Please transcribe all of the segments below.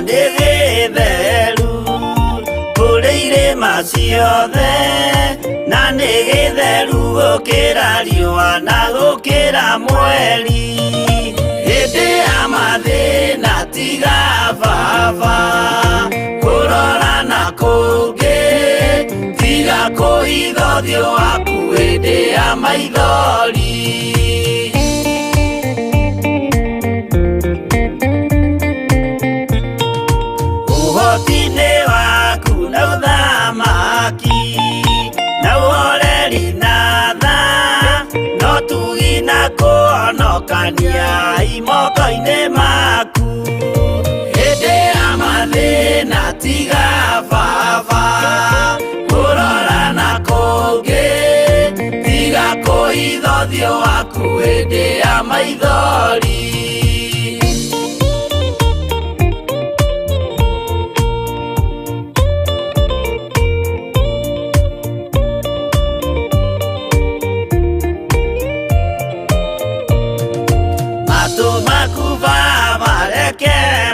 nĩgĩtheru kũrĩ irĩma ciothe, na nĩgĩtheru gũkĩra riũa na gũkĩra mweri. Hĩndĩ ya mathĩna tiga baba kũrora na kũngĩ, tiga kũhitha ũthiũ waku hĩndĩ ya maithori. Ũhoti-inĩ waku na ũthamaki na ũhoreri na tha, no tugi na kũhonokania imoko-inĩ maku. Hĩndĩ ya mathĩna tiga baba kũrora na kũngĩ, tiga kũhitha ũthiũ waku hĩndĩ ya maithori.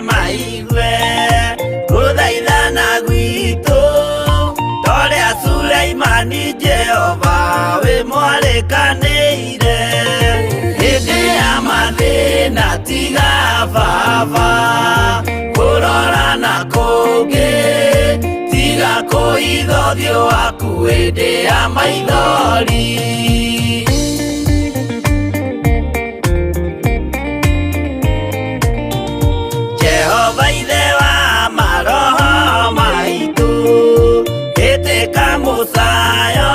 Maigue gũthaithana gwitũ torĩa Suleimani Jehova wĩ mwarĩkanĩire. Hĩndĩ ya mathĩna tiga baba kũrora na kũngĩ, tiga kũhitha ũthiũ waku hĩndĩ ya maithori. Jehova ithe wa maroho maitũ, ĩtĩka mũcayo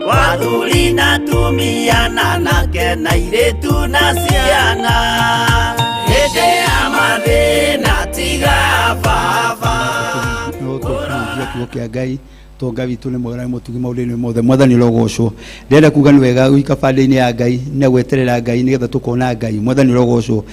wa athuri na atumia na anake na airĩtu na ciana. Hĩndĩ ya mathĩna tiga baba kiugo kĩa Ngai tonga witũ nĩ mwega mũtugi maũndũ-inĩ mothe. Mwathani ũrogocwo. Ndĩrenda kuga nĩ wega gũika bande-inĩ ya Ngai na gweterera Ngai nĩgetha tũkona Ngai. Mwathani ũrogocwo.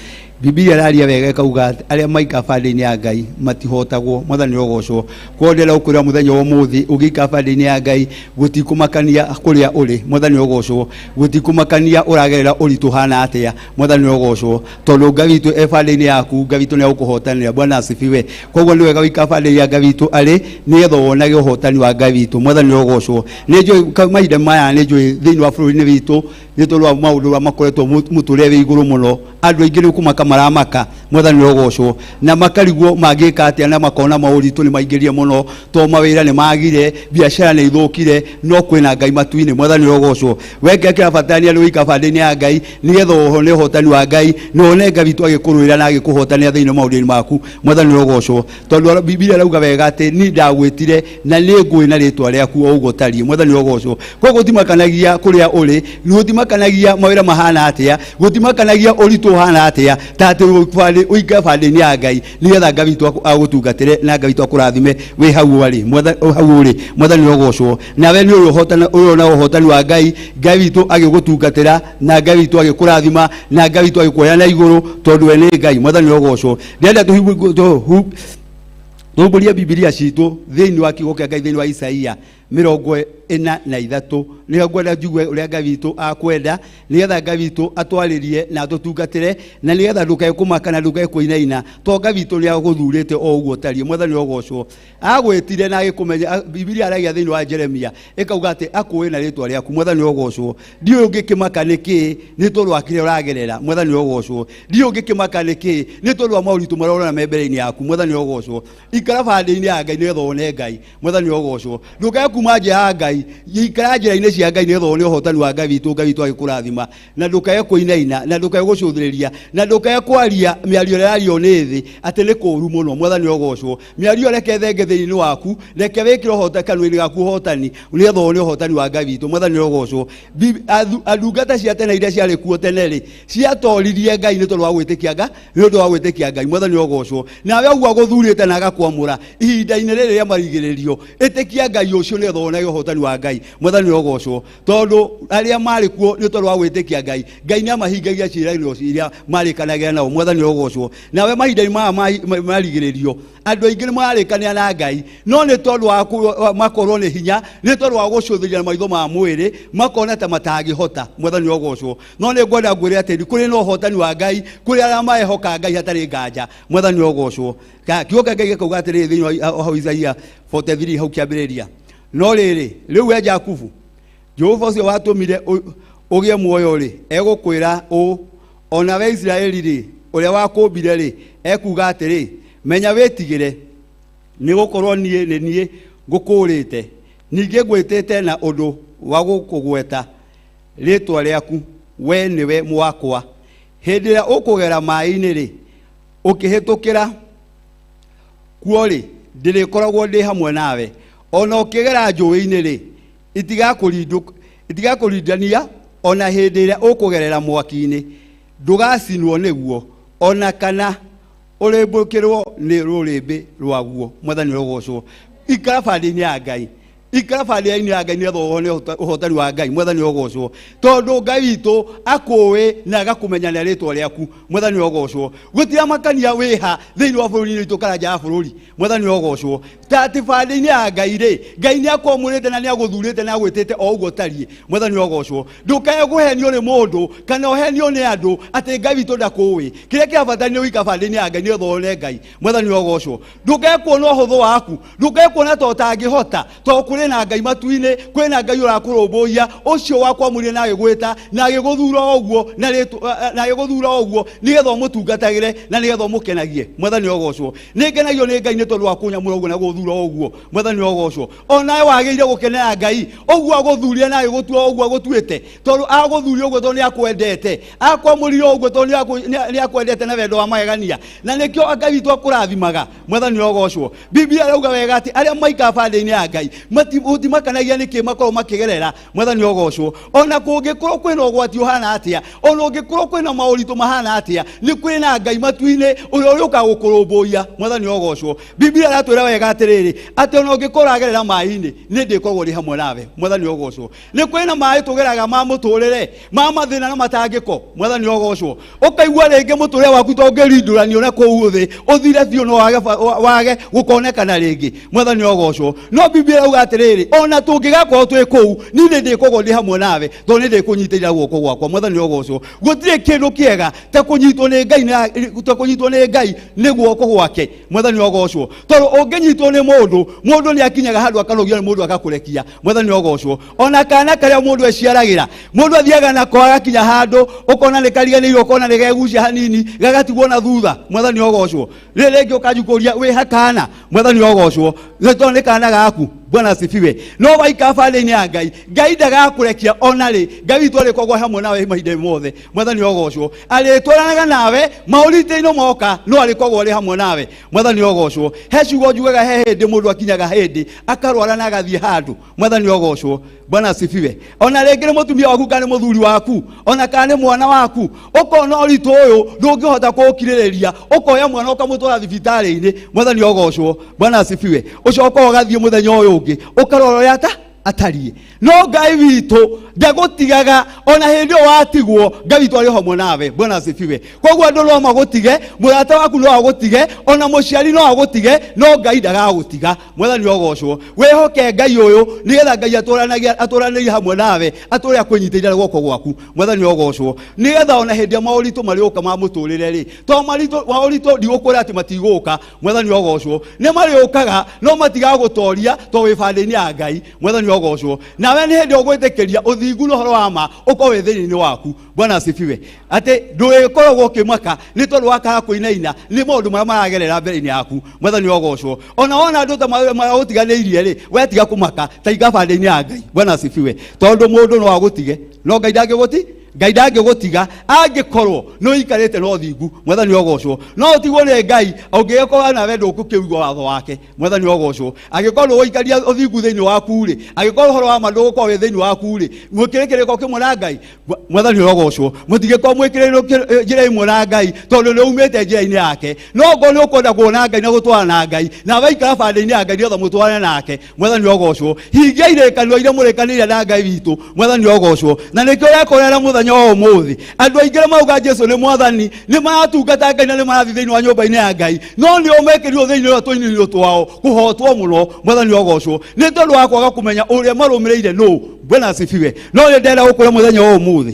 Biblia raria wega ikauga arĩa maika bande-inĩ ya Ngai matihotagwo. Mwathani ũrogocwo. Kwondera ũkũrĩa mũthenya wa ũmũthĩ ũgĩika bande-inĩ ya Ngai gũtikũmakania kũrĩa ũrĩ. Mwathani ũrogocwo. Gũtikũmakania ũragerera ũritũ hana atĩa. Mwathani ũrogocwo. Tondũ Ngai witũ e bande-inĩ yaku, Ngai witũ nĩ agũkũhotanĩra. Bwana asifiwe. Koguo nĩ wega gũika bande-inĩ ya Ngai witũ arĩ nĩgetha wonage ũhotani wa Ngai witũ. Mwathani ũrogocwo. Nĩ njũĩ mahinda maya nĩ njũĩ thĩinĩ wa bũrũri-inĩ witũ nĩ tondũ wa maũndũ ũrĩa makoretwo mũtũrĩre wĩ igũrũ mũno. Andũ aingĩ nĩ kũmaka maramaka. Mwathani ũrogocwo. Na makarigwo mangĩka atĩa na makona maũritũ nĩ maingĩrie mũno, to mawĩra nĩ magire, biacara nĩ ithũkire, no kwĩna Ngai matu-inĩ. Mwathani ũrogocwo. Weke kĩrabatarania nĩ gũika bande-inĩ ya Ngai nĩgetha ũhone ũhotani wa Ngai na wone Ngai witũ agĩkũrũĩra na agĩkũhotania thĩinĩ maũndũ-inĩ maku. Mwathani ũrogocwo. Tondũ Biblia rauga wega atĩ niĩ ndagwĩtire na nĩ ngũĩ na rĩtwa rĩaku o ũguo tariĩ. Mwathani ũrogocwo. Koguo gũtimakanagia kũrĩa ũrĩ, gũtimakanagia mawĩra mahana atĩa, gũtimakanagia ũritũ hana atĩa, ta atĩ ũika bande-inĩ ya Ngai nĩgetha Ngai witũ agũtungatĩre na Ngai witũ akũrathime wĩ hau ũrĩ. Mwathani ũrogocwo. Nawe nĩ ũrona ũhotani wa Ngai, Ngai witũ agĩgũtungatĩra na Ngai witũ agĩkũrathima na Ngai witũ agĩkuoya na igũrũ tondũ we nĩ Ngai. Mwathani ũrogocwo. Ndĩrenda tũhumburie Biblia citũ thĩinĩ wa kiugo kĩa Ngai thĩinĩ wa Isaia 43 nĩho ngwenda njigue ũrĩa Ngai witũ akwenda nĩgetha Ngai witũ atwarĩrie na atũtungatĩre na nĩgetha ndũkae kũmaka na ndũkae kũinaina, to Ngai witũ nĩ agũthurĩte o ũguo tariĩ. Mwathani ũrogocwo. Agwĩtire na agĩkũmenya. Biblia aragia thĩinĩ wa Jeremia ĩkauga atĩ akũĩ na rĩtwa rĩaku. Mwathani ũrogocwo. Ndiũ ũngĩkĩmaka nĩkĩ nĩ tondũ wa kĩrĩa ũragerera. Mwathani ũrogocwo. Ndiũ ũngĩkĩmaka nĩkĩ nĩ tondũ wa maũritũ marĩa ũrona mbere-inĩ yaku. Mwathani ũrogocwo. Ikara bande-inĩ ya Ngai nĩgetha wone Ngai. Mwathani ũrogocwo. Ndũkae kuma nja ya Ngai, ikara njĩra-inĩ cia Ngai nĩgetha wone ũhotani wa Ngai witũ, Ngai witũ agĩkũrathima na ndũkae kũinaina na ndũkae gũcũthĩrĩria na ndũkae kwaria mĩario ĩrĩa yario nĩ thĩ atĩ nĩ kũũru mũno. Mwathani ũrogocwo. Mĩario reke thenge thĩinĩ waku, reke wĩkĩre ũhotani kanua-inĩ gaku ũhotani nĩgetha wone ũhotani wa Ngai witũ. Mwathani ũrogocwo. Ndungata cia tene iria ciarĩ kuo tene-rĩ ciatoririe Ngai nĩ tondũ wa gwĩtĩkia Ngai. Mwathani ũrogocwo. Nawe ũguo agũthurĩte na agakwamũra ihinda-inĩ rĩrĩ rĩa marigĩrĩrio, ĩtĩkia Ngai ũcio nĩ getho ona ũhotani wa Ngai mwathani rogocwo tondu aria mari kuo ni tondu wa gwitikia Ngai Ngai ni amahingagia ciĩranĩro iria marĩkanagia nao mwathani rogocwo nawe mahinda marigĩrĩrio andu aingĩ nĩ marĩkania na Ngai no nĩ tondu wa makorwo nĩ hinya nĩ tondu wa gũcũthĩria maitho ma mwĩrĩ makona ta matangĩhota mwathani rogocwo no nĩ ngwenda ngwĩre atĩ kũrĩ na ũhotani wa Ngai kũrĩ arĩa mahehoka Ngai hatarĩ nganja mwathani rogocwo kiugo kĩa Ngai gĩkauga atĩrĩrĩ thĩinĩ wa Isaia 43 hau kĩambĩrĩria no rĩrĩ rĩu we Jakubu Jehova ũcio watũmire ũgĩe muoyo rĩ egũkwĩra ona we Israeli rĩ ũrĩa wakũmbire rĩ ekuga atĩrĩ menya wĩtigĩre nĩ gũkorwo niĩ ngũkũrĩte ningĩ ngwĩtĩte na ũndũ wa gũkũgweta rĩtwa rĩaku we nĩwe mwakwa hĩndĩ ĩrĩa ũkũgera maĩ-inĩ rĩ ũkĩhĩtũkĩra kuo rĩ ndĩrĩkoragwo ndĩ hamwe nawe ona ũkĩgera njũĩ-inĩ rĩ itigakũrindania ona hĩndĩ ĩrĩa ũkũgerera mwaki-inĩ ndũgacinwo nĩguo ona kana ũrĩmbũkĩrwo nĩ rũrĩmbĩ rwaguo mwathani rogocwo ikara bandi-inĩ ya Ngai ikara bandi-inĩ ya Ngai nĩgetha wone ũhotani wa Ngai mwathani rogocwo tondu Ngai witũ akũĩ na agakũmenya na rĩtwa rĩaku mwathani rogocwo gũtira makania wĩha thĩinĩ wa bũrũri witũ kana nja ya bũrũri mwathani rogocwo tati bandi-inĩ ya Ngai rĩ Ngai nĩ akwamũrĩte na nĩ agũthurĩte na agwĩtĩte o ũguo tariĩ mwathani rogocwo ndũkae kũhenio nĩ mũndũ kana ũhenio nĩ andũ atĩ Ngai witũ ndakũĩ kĩrĩa kĩa bata nĩ ũika bandi-inĩ ya Ngai nĩgetha wone Ngai mwathani rogocwo ndũkae kuona ũhũthũ waku ndũkae kuona ta ũtangĩhota kũrĩ na Ngai matu-inĩ kwĩ na Ngai ũrakũrũmbũiya ũcio wakwamũrire na agĩgwĩta na agĩgũthura ũguo na agĩgũthura ũguo nĩgetha ũmũtungatagĩre na nĩgetha ũmũkenagie mwathani rogocwo nĩngenagio nĩ Ngai nĩ tondũ wa kũnyamũra ũguo na gũthura ũguo mwathani rogocwo onawe wagĩrĩire gũkenera Ngai ũguo agũthurire na agĩgũtua ũguo agũtuĩte tondũ agũthurire ũguo tondũ nĩ akwendete akwamũrire ũguo tondũ nĩ akwendete na wendo wa magegania na nĩkĩo Ngai witũ akũrathimaga mwathani rogocwo Biblia rauga wega atĩ arĩa maikara bandi-inĩ ya Ngai matimakanagia nĩkĩ makorwo makĩgerera mwathani rogocwo ona kũngĩkorwo kwĩna ũgwati ũhana atĩa ona ũngĩkorwo kwĩna maũritũ mahana atĩa nĩ kwĩ na Ngai matu-inĩ ũrĩa ũrĩũka gũkũrũmbũiya mwathani rogocwo Biblia ratwĩra wega atĩrĩrĩ atĩ ona ũngĩkorwo ũragerera maĩ-inĩ nĩ ndĩkoragwo ndĩ hamwe nawe mwathani rogocwo nĩ kwĩ na maĩ tũgeraga ma mũtũrĩre ma mathĩna na matangĩko mwathani rogocwo ũkaigua rĩngĩ mũtũrĩre waku to ũngĩrindũranio na kũu thĩ ũthire biũ no wage gũkonekana rĩngĩ mwathani rogocwo no Biblia rauga atĩrĩrĩ ona tũngĩgakorwo twĩ kũu niĩ nĩ ndĩkoragwo ndĩ hamwe nawe tondũ nĩ ndĩkũnyitĩrĩra guoko gwakwa mwathani rogocwo gũtirĩ kĩndũ kĩega ta kũnyitwo nĩ Ngai nĩ guoko gwake mwathani rogocwo tondũ ũngĩnyitwo nĩ mũndũ nĩ akinyaga handũ akanogio nĩ mũndũ agakũrekia mwathani rogocwo ona kana karĩa mũndũ eciaragĩra mũndũ athiaga nako agakinya handũ ũkona nĩ kariganĩirwo ũkona nĩ gegucia hanini gagatigwo na thutha mwathani rogocwo rĩngĩ ũkanjũkũria wĩ hakana mwathani rogocwo tondũ nĩ kana gaku Bwana asifiwe no waika bandi-inĩ ya Ngai ndagakũrekia ona rĩ Ngai witũ arĩkoragwo hamwe nawe mahinda mothe mwathani rogocwo arĩtwaranaga nawe maũritũ-inĩ moka no arĩkoragwo arĩ hamwe nawe mwathani rogocwo he ciugo njugaga he hĩndĩ mũndũ akinyaga hĩndĩ akarwara na agathiĩ handũ mwathani rogocwo Bwana asifiwe ona rĩngĩ nĩ mũtumia waku kana nĩ mũthuri waku ona kana nĩ mwana waku ũkona ũritũ ũyũ ndũngĩhota kũũkirĩrĩria ũkoya mwana ũkamũtwara thibitarĩ-inĩ mwathani rogocwo Bwana asifiwe ũcoka ũgathiĩ mũthenya ũyũ ũngĩ ũkarora ũrĩa atariĩ no Ngai witũ ndagũtigaga ona hĩndĩ ĩyo watigwo Ngai witũ arĩ hamwe nawe Bwana asifiwe koguo andũ no magũtige mũrata waku no agũtige ona mũciari no agũtige no Ngai ndagagũtiga mwathani rogocwo wĩhoke Ngai ũyũ nĩgetha Ngai atũranĩrie hamwe nawe atũre akwĩnyitĩrĩra guoko gwaku mwathani rogocwo nĩgetha ona hĩndĩ ya maũritũ marĩũka ma mũtũrĩre rĩ to maũritũ ndigũkwĩra atĩ matigũka mwathani rogocwo nĩ marĩũkaga no matigagũtoria to wĩ bandi-inĩ ya Ngai mwathani rogocwo nawe nĩ hĩndĩ ũgwĩtĩkĩria ũthingu na ũhoro wa ma ũkorwo wĩ thĩinĩ waku Bwana asifiwe atĩ ndũgĩkoragwo ũkĩmaka nĩ tondũ wakaga kũinaina nĩ maũndũ marĩa maragerera mbere-inĩ yaku mwathani rogocwo ona wona andũ ta magũtiganĩirie rĩ wetiga kũmaka ta inga bandi-inĩ ya Ngai Bwana asifiwe tondũ mũndũ no agũtige no Ngai ndangĩgũti Ngai ndangĩgũtiga angĩkorwo no ikarĩte no thingu. Mwathani ogocwo. No ũtigwo nĩ Ngai ũngĩkorwo nawe ndũkũkĩigua watho wake. Mwathani ogocwo. Angĩkorwo ũikaria ũthingu thĩinĩ waku rĩ, angĩkorwo ũhoro wa ma ndũgũkorwo wĩ thĩinĩ waku rĩ, mwĩkĩre kĩrĩko kĩmwe na Ngai. Mwathani ogocwo. Mũtigĩkorwo mwĩkĩre njĩra ĩmwe na Ngai tondũ nĩ umĩte njĩra-inĩ yake. No ngo nĩ ũkwenda kuona Ngai na gũtwara na Ngai na waikara bande-inĩ ya Ngai nĩgetha mũtwarane nake. Mwathani ogocwo. Hingia irĩkanĩro iria mũrĩkanĩire na Ngai witũ. Mwathani ogocwo. Na nĩkĩo yakorera mũthenya wa ũmũthĩ. Andũ aingĩ mauga Jesũ nĩ Mwathani, nĩ maratungata Ngai na nĩ marathiĩ thĩinĩ wa nyũmba-inĩ ya Ngai. No nĩ ũmekĩrirwo thĩinĩ wa tũinĩrio twao kũhotwo mũno. Mwathani ogocwo. Nĩ tondũ wa kwaga kũmenya ũrĩa marũmĩrĩire no. Bwana asifiwe. No nĩ ndenda gũkũra mũthenya wa ũmũthĩ.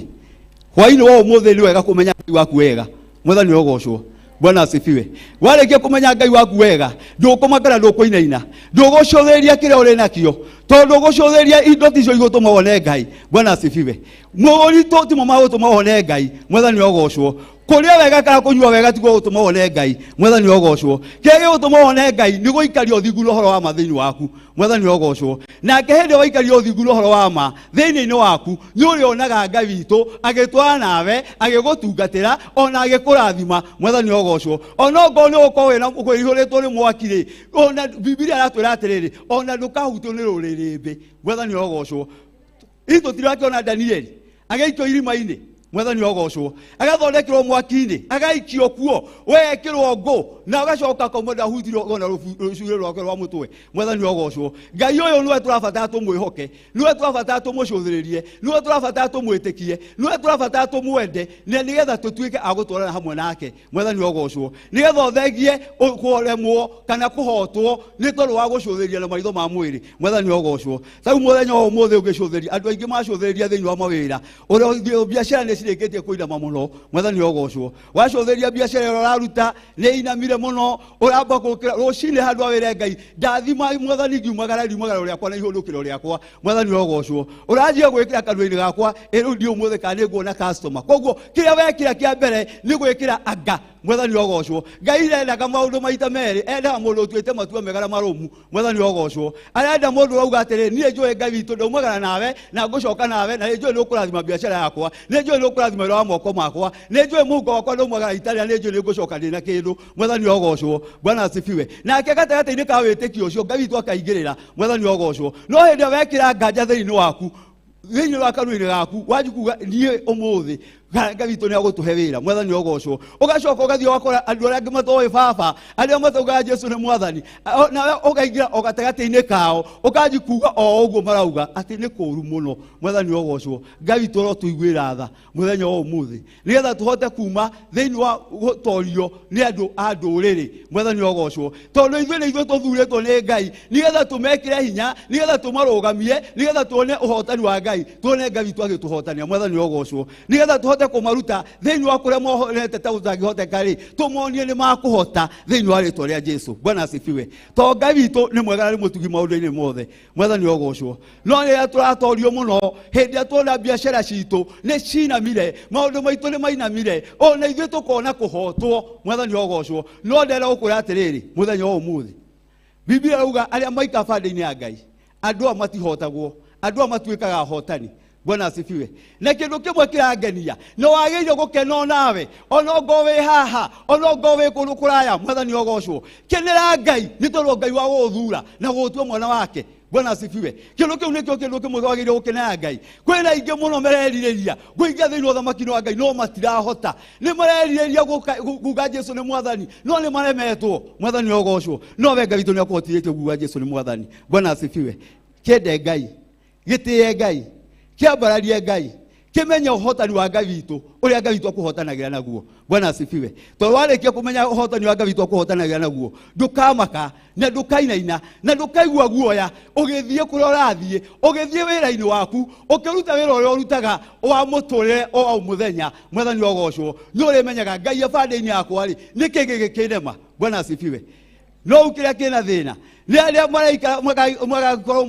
Hwaĩ-inĩ wa ũmũthĩ nĩ wega kũmenya Ngai waku wega. Mwathani ogocwo. Bwana asifiwe. Warĩkia kũmenya Ngai waku wega, ndũkũmakana ndũkũinaina. Ndũgũcũthĩria kĩrĩa ũrĩ nakĩo. Tondũ gũcũthĩria indo ticio igũtũma wone Ngai. Bwana asifiwe. Mũritũ timo magũtũma wone Ngai. Mwathani ogocwo. Kũrĩa wega kana kũnyua wega tigo gũtũma wone Ngai. Mwathani ogocwo. Kĩrĩa gĩgũtũma wone Ngai nĩ gũikaria ũthingu na ũhoro wa ma thĩinĩ waku. Mwathani ogocwo. Nake hĩndĩ ĩrĩa waikaria ũthingu na ũhoro wa ma thĩinĩ-inĩ waku, nĩ ũrĩonaga Ngai witũ agĩtwara nawe, agĩgũtungatĩra, ona agĩkũrathima. Mwathani ogocwo. Ona ngo nĩ ũkorwo wĩna kwĩihũrĩtwo nĩ mwaki rĩ, ona Biblia aratwĩra atĩrĩrĩ, ona ndũkahutio nĩ rũrĩrĩmbĩ. Mwathani ogocwo. Itũ tirakĩona Danieli agĩikio irima-inĩ. Mwathani ogocwo. Agathondekerwo mwaki-inĩ, agaikio kuo, wekĩrwo ngũ na agacoka kauma ndahutirwo ona rũcuĩrĩ rwake rwa mũtwe. Mwathani ogocwo. Ngai ũyũ nĩwe tũrabatara tũmwĩhoke, nĩwe tũrabatara tũmũcũthĩrĩrie, nĩwe tũrabatara tũmwĩtĩkie, nĩwe tũrabatara tũmwende, na nĩgetha tũtuĩke a gũtwarana hamwe nake. Mwathani ogocwo. Nĩgetha ũthengie kũremwo kana kũhotwo nĩ tondũ wa gũcũthĩria na maitho ma mwĩrĩ. Mwathani ogocwo. Rĩu mũthenya wa ũmũthĩ ũngĩcũthĩria, andũ aingĩ macũthĩrĩria thĩinĩ wa mawĩra, ũrĩa biacara nĩcirĩkĩtie kũinama mũno. Mwathani ogocwo. Wacũthĩria biacara ĩrĩa ũraruta nĩ inamire mũno, ũramba gũkĩra rũcinĩ handũ ha wĩre Ngai ndathima Mwathani ngiumagara rĩakwa na ihũndũkĩro rĩakwa. Mwathani ogocwo. Ũranjia gwĩkĩra kanua-inĩ gakwa rĩu ndi ũmũthĩ kana nĩ nguona customer. Koguo kĩrĩa wekĩra kĩa mbere nĩ gwĩkĩra anga. Mwathani ogocwo. Ngai ndendaga maũndũ maita merĩ, endaga mũndũ ũtuĩte matua mega na marũmu. Mwathani ogocwo. Arenda mũndũ ũrauga atĩrĩ, niĩ njũĩ Ngai witũ ndaumagara nawe na ngũcoka nawe na nĩ njũĩ nĩ ũkũrathima biacara yakwa, nĩ njũĩ nĩ ũkũrathima wĩra wa moko makwa, nĩ njũĩ mũhuko wakwa ndaumagara itarĩ na nĩ njũĩ nĩ ngũcoka ndĩ na kĩndũ. Mwathani ogocwo. Bwana asifiwe. Nake gatagatĩ-inĩ ka wĩtĩkio ũcio Ngai witũ akaingĩrĩra. Mwathani ogocwo. No hĩndĩ ĩrĩa wekĩra nganja thĩinĩ waku, thĩinĩ wa kanua-inĩ gaku, wanji kuga niĩ ũmũthĩ Ngai witũ nĩ agũtũhe wĩra. Mwathani ogocwo. Ũgacoka ũgathiĩ ũgakora andũ arĩa angĩ matoĩ baba, arĩa matauga Jesũ nĩ Mwathani, nawe ũkaingĩra o gatagatĩ-inĩ kao, ũkanji kuga o ũguo marauga atĩ nĩ kũũru mũno. Mwathani ogocwo. Ngai witũ ũrotũiguĩra tha mũthenya wa ũmũthĩ, nĩgetha tũhote kuma thĩinĩ wa gũtorio nĩ andũ a ndũrĩrĩ. Mwathani ogocwo. Tondũ ithuĩ nĩ ithuĩ tũthurĩtwo nĩ Ngai nĩgetha tũmekĩre hinya, nĩgetha tũmarũgamie, nĩgetha tuone ũhotani wa Ngai, tuone Ngai witũ agĩtũhotania. Mwathani ogocwo. Nĩgetha tũhote kũmaruta thĩinĩ wa kũrĩa mohete ta ũtangĩhoteka rĩ, tũmonie nĩ makũhota thĩinĩ wa rĩtwa rĩa Jesũ. Bwana asifiwe. Tondũ Ngai witũ nĩ mwega na nĩ mũtugi maũndũ-inĩ mothe. Mwathani ogocwo. No rĩrĩa tũratorio mũno, hĩndĩ ĩrĩa tuona biacara citũ nĩ cinamire, maũndũ maitũ nĩ mainamire, ona ithuĩ tũkona kũhotwo. Mwathani ogocwo. No ndĩrenda gũkwĩra atĩrĩrĩ mũthenya wa ũmũthĩ, Biblia rauga arĩa maikara bande-inĩ ya Ngai, andũ a matihotagwo, andũ a matuĩkaga ahotani. Bwana asifiwe. Na kĩndũ kĩmwe kĩrangenia, no wagĩrĩire gũkenwo nawe, ona ngo wĩ haha, ona ngo wĩ kũndũ kũraya. Mwathani ogocwo. Kenera Ngai nĩ tondũ Ngai wa gũthura na gũtua mwana wake. Bwana asifiwe. Kĩndũ kĩu nĩkĩo kĩndũ kĩmwe wagĩrĩire gũkenera Ngai. Kwĩna aingĩ mũno mererirĩria kũingĩra thĩinĩ wa ũthamaki wa Ngai no matirahota. Nĩ marerirĩria kuga Jesũ nĩ Mwathani, no nĩ maremetwo. Mwathani ogocwo. No we Ngai witũ nĩ akũhotithĩtie kuga Jesũ nĩ Mwathani. Bwana asifiwe. Kĩende Ngai, gĩtĩe Ngai, kĩambararie Ngai, kĩmenye ũhotani wa Ngai witũ ũrĩa Ngai witũ akũhotanagĩra naguo. Bwana asifiwe. Tondũ warĩkia kũmenya ũhotani wa Ngai witũ akũhotanagĩra naguo, ndũkamaka na ndũkainaina na ndũkaigua guoya ũgĩthiĩ kũrĩa ũrathiĩ, ũgĩthiĩ wĩra-inĩ waku, ũkĩruta wĩra ũrĩa ũrutaga wa mũtũrĩre o mũthenya. Mwathani ogocwo. Nĩ ũrĩmenyaga Ngai bande-inĩ yakwa rĩ, nĩ kĩĩ gĩgĩkĩnema. Bwana asifiwe. No kĩrĩa kĩna thĩna nĩ arĩa maraikara magakorwo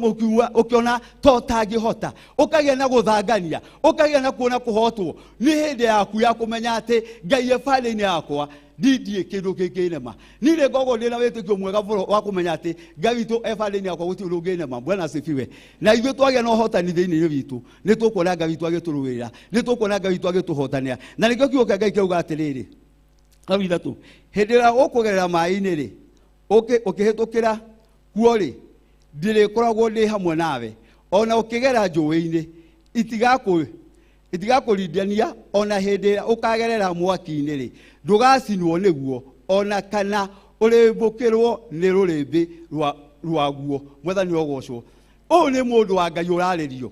ũkĩona to tangĩhota, ũkagĩa na gũthangania, ũkagĩa na kuona kũhotwo. Nĩ hĩndĩ yaku ya kũmenya atĩ Ngai bande-inĩ yakwa ndindie kindu kinginema nile gogo ndina wetĩkio mwega wa kũmenya atĩ Ngai witũ ebandĩ-inĩ yakwa gũtirĩ ũndũ ũngĩnema. Bwana asifiwe. Na ithuĩ twagĩa na ũhotani thĩinĩ witũ nĩ tũkuona Ngai witũ agĩtũrũĩrĩra, nĩ tũkuona Ngai witũ agĩtũhotanĩra. Na nĩkĩo kiugo kĩa Ngai kĩauga atĩrĩrĩ hau ithatũ, hĩndĩ ĩrĩa ũkũgerera maaĩ-inĩ rĩ, ũkĩhĩtũkĩra kuo rĩ, ndĩrĩkoragwo ndĩ hamwe nawe, ona ũkĩgera njũĩ-inĩ itigakũrindania, ona hĩndĩ ĩrĩa ũkagerera mwaki-inĩ rĩ, ndũgacinwo nĩguo, ona kana ũrĩmbũkĩrwo nĩ rũrĩmbĩ rwaguo. Mwathani ogocwo. Ũyũ nĩ mũndũ wa Ngai ũrarĩrio.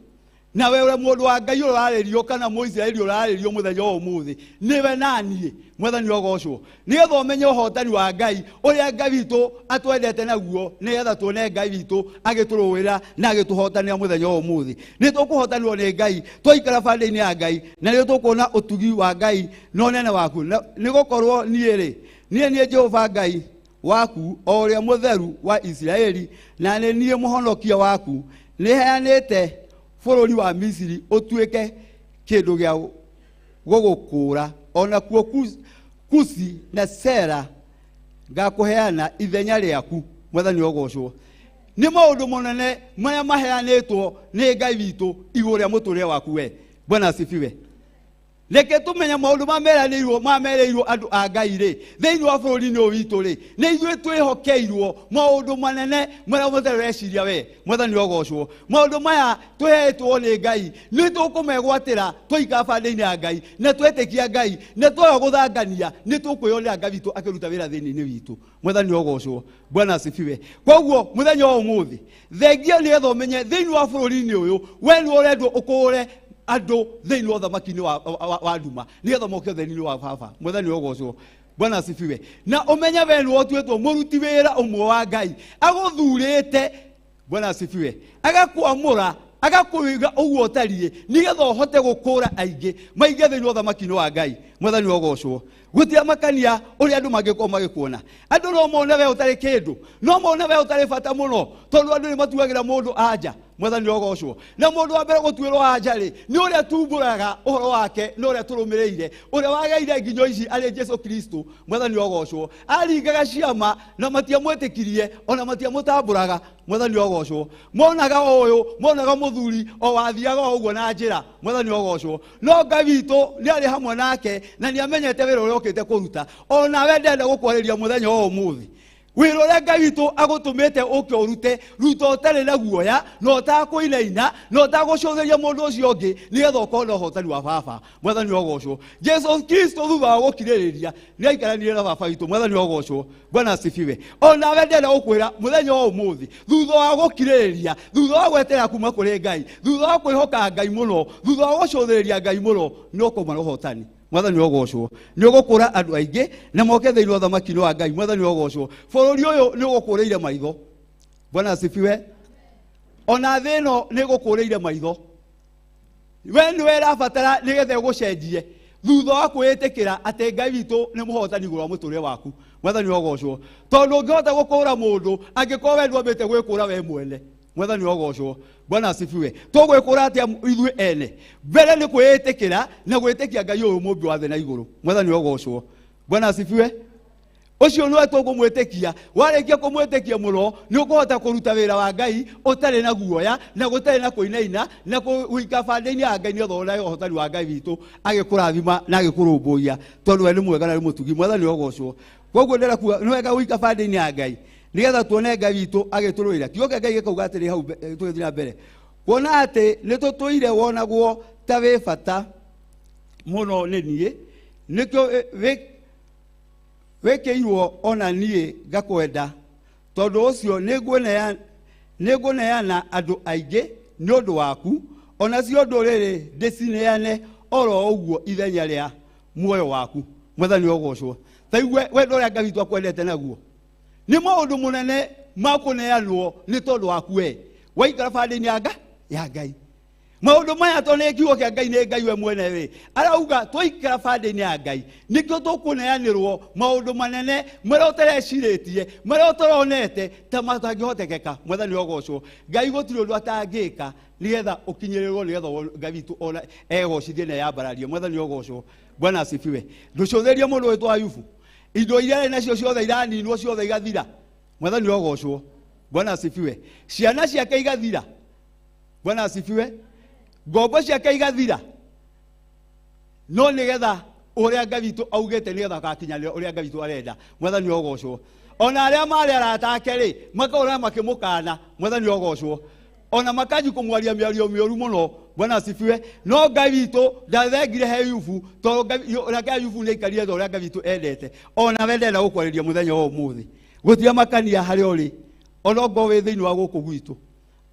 Na wewe mũndũ wa Ngai ũrarĩrio kana Mũisiraeli ũrarĩrio mũthenya wa ũmũthĩ nĩwe naniĩ. Mwathani ogocwo. Nĩgetha ũmenye ũhotani wa Ngai ũrĩa Ngai witũ atwendete naguo, nĩgetha tuone Ngai witũ agĩtũrũĩra na agĩtũhotanĩra mũthenya wa ũmũthĩ. Nĩ tũkũhotanĩrwo nĩ Ngai twaikara bande-inĩ ya Ngai, na nĩ tũkuona ũtugi wa Ngai na ũnene waku. Nĩ gũkorwo niĩ nĩ Jehova Ngai waku o ũrĩa mũtheru wa Isiraeli, na nĩ niĩ mũhonokia waku. Nĩheanĩte bũrũri wa Misiri ũtuĩke kĩndũ gĩa gũgũkũra, ona kuo Kusi na Sera ngakũheana ithenya rĩaku. Mwathani ogocwo. Nĩ maũndũ manene marĩa maheanĩtwo nĩ Ngai witũ igũrũ rĩa mũtũrĩre waku we. Bwana asifiwe. Reke tũmenye maũndũ mamerĩirwo andũ a Ngai rĩ, thĩinĩ wa bũrũri-inĩ ũyũ witũ rĩ, nĩ ithuĩ twĩhokeirwo maũndũ manene marĩa mũtareciria we. Mwathani ogocwo. Maũndũ maya tũhetwo nĩ Ngai nĩ tũkũmegwatĩra twaikara bande-inĩ ya Ngai na twetĩkia Ngai na twaga gũthangania, nĩ tũkwĩyonera Ngai witũ akĩruta wĩra thĩinĩ-inĩ witũ. Mwathani ogocwo. Bwana asifiwe. Koguo mũthenya wa ũmũthĩ thengia nĩgetha ũmenye thĩinĩ wa bũrũri-inĩ ũyũ we nĩ ũrendwo ũkũũre andũ thĩinĩ wa ũthamaki-inĩ wa nduma, nĩgetha moke ũtheri-inĩ wa Baba. Mwathani ogocwo. Bwana asifiwe. Na ũmenye we nĩ ũtuĩtwo mũruti wĩra ũmwe wa Ngai agũthurĩte. Bwana asifiwe. Agakwamũra agakũiga ũguo ũtariĩ, nĩgetha ũhote gũkũũra aingĩ maingĩ thĩinĩ wa ũthamaki-inĩ wa Ngai. Mwathani ogocwo. Gũtirĩ makania ũrĩa andũ mangĩkorwo magĩkuona. Andũ no mone we ũtarĩ kĩndũ, no mone we ũtarĩ bata mũno, tondũ andũ nĩ matuagĩra mũndũ anja. Mwathani ogocwo. Na mũndũ wa mbere gũtuĩrwo anja rĩ, nĩ ũrĩa tumbũraga ũhoro wake na ũrĩa tũrũmĩrĩire, ũrĩa wageire nginyo ici arĩ Jesu Kristo. Mwathani ogocwo. Aringaga ciama na matiamwĩtĩkirie, ona matiamũtambũraga. Mwathani ogocwo. Monaga ũyũ, monaga mũthuri o wathiaga ũguo na njĩra. Mwathani ogocwo. No Ngai witũ nĩ arĩ hamwe nake na nĩ amenyete wĩra ũrĩa ũkĩte kũruta. Ona we ndenda gũkwarĩria mũthenya wa ũmũthĩ. Wĩra ũrĩa Ngai witũ agũtũmĩte ũke ũrute, ruta ũtarĩ na guoya, na ũtakũinaina, na ũtagũcũthĩria mũndũ ũcio ũngĩ, nĩgetha ũkorwo na ũhotani wa Baba. Mwathani ogocwo. Jesu Kristo thutha wa gũkirĩrĩria nĩ aikaranire na Baba witũ. Mwathani ogocwo. Bwana asifiwe. Ona we ndenda gũkwĩra mũthenya wa ũmũthĩ, thutha wa gũkirĩrĩria, thutha wa gwetera kuma kũrĩ Ngai, thutha wa kwĩhoka Ngai mũno, thutha wa gũcũthĩrĩria Ngai mũno, nĩ ũkũma na ũhotani. Mwathani ogocwo. Nĩ ũgũkũra andũ aingĩ na moke thĩinĩ wa ũthamaki-inĩ wa Ngai. Mwathani ogocwo. Bũrũri ũyũ nĩ ũgũkũrĩire maitho. Bwana asifiwe. Ona thĩ ĩno nĩ ĩgũkũrĩire maitho. We nĩwe ĩrabatara nĩgetha ũgũcenjie thutha wa kwĩĩtĩkĩra atĩ Ngai witũ nĩ mũhotani igũrũ wa mũtũrĩre waku. Mwathani ogocwo. Tondũ ũngĩhota gũkũũra mũndũ angĩkorwo we ndwambĩte gwĩkũũra we mwene. Mwathani ogocwo. Bwana asifiwe. Tũgwĩkũũra atĩa ithuĩ ene? Mbere nĩ kwĩĩtĩkĩra na gwĩtĩkia Ngai ũyũ mũmbi wa thĩ na igũrũ. Mwathani ogocwo. Bwana asifiwe. Ũcio nĩwe tũkũmwĩtĩkia. Warĩkia kũmwĩtĩkia mũno nĩ ũkũhota kũruta wĩra wa Ngai ũtarĩ na guoya na gũtarĩ na kũinaina na gũikara bande-inĩ ya Ngai, nĩgetha wone ũhotani wa Ngai witũ agĩkũrathima na agĩkũrũmbũiya, tondũ we nĩ mwega na nĩ mũtugi. Mwathani ogocwo. Koguo ndĩrenda kuuga nĩ wega gũikara bande-inĩ ya Ngai, nĩgetha tuone Ngai witũ agĩtũrũĩra. Kiugo kĩa Ngai gĩkauga atĩrĩ hau tũgĩthiĩ na mbere, kuona atĩ nĩ tũtũire wonagwo ta wĩ bata mũno nĩ niĩ, nĩkĩo wĩkĩirwo ona niĩ ngakwenda, tondũ ũcio nĩngũneana andũ aingĩ nĩ ũndũ waku, ona cio ndũrĩrĩ ndĩcineane oro ũguo ithenya rĩa muoyo waku. Mwathani ogocwo. Taigue wendo ũrĩa Ngai witũ akwendete naguo nĩ maũndũ mũnene ma kũneanwo nĩ tondũ waku we waikara bande-inĩ ya Ngai. Maũndũ maya tondũ nĩ kiugo kĩa Ngai, nĩ Ngai we mwene we arauga twaikara bande-inĩ ya Ngai nĩkĩo tũkũneanĩrwo maũndũ manene marĩa ũtarecirĩtie, marĩa ũtaronete ta matangĩhotekeka. Mwathani ogocwo. Ngai gũtirĩ ũndũ atangĩka nĩgetha ũkinyĩrĩrwo, nĩgetha Ngai witũ ona egocithie na yambararie. Mwathani ogocwo. Bwana asifiwe. Ndũcũthĩrie mũndũ wĩtwo Ayubu. indo iria nacio ciothe iraninwo ciothe igathira. Mwathani ogocwo. Bwana asifiwe. Ciana ciake igathira. Bwana asifiwe. Ngombo ciake igathira. No nigetha uria Ngai witu augite nigetha gakinyanira uria Ngai witu arenda. Mwathani ogocwo. Ona aria mari aratake ri makaura makimukana. Mwathani ogocwo. Ona makaji kumwaria miario mioru muno. Bwana asifiwe. No Ngai witu ndathengire he Ayubu to Ngai Ayubu ni ikarie uria Ngai witu endete. Ona wendera gukwariria muthenya wa umuthi. Gutia makania hari ori. Ona ngo we thiini wa guku gwitu.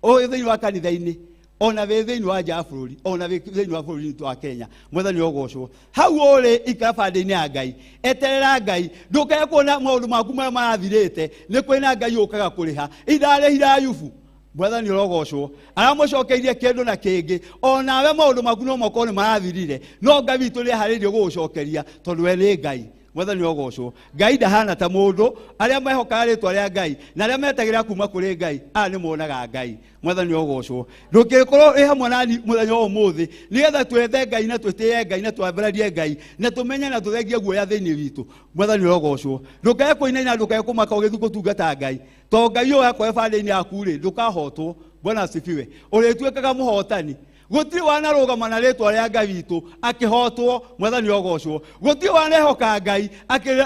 O thiini wa kanitha-ini. Ona we thiini wa Jafururi. Ona we thiini wa bururi witu wa Kenya. Mwathani ogocwo. Hau ori ikabande-ini ya Ngai. Eterera Ngai. Ndukae kuona maundu maku maria marathirite. Ni kwina Ngai ukaga kuriha. Idarehira Ayubu. Mwathani ogocwo. Aramucokeirie kindu na kingi. Ona we maundu maku no moko ni marathirire. No Ngai witu ni haririe gugucokeria tondu we ni Ngai. Mwathani ogocwo. Ngai ndahana ta mundu aria mehokaga ritwa ria Ngai na aria metagira kuma kuri Ngai ni monaga Ngai. Mwathani ogocwo. Ndukikorwo hamwe nani muthenya wa umuthi nigetha twethe Ngai na twitie Ngai na twambararie Ngai na tumenye na tuthengie guoya thiini witu. Mwathani ogocwo. Ndukae kuinaina ndukae kumaka ugithu gutungata Ngai to Ngai uyu akwa bande-ini yaku ri ndukahotwo. Bwana asifiwe. Uritwikaga muhotani. Gutiri wanarugama na ritwa ria Ngai witu akihotwo. Mwathani ogocwo. Gutiri wanehoka Ngai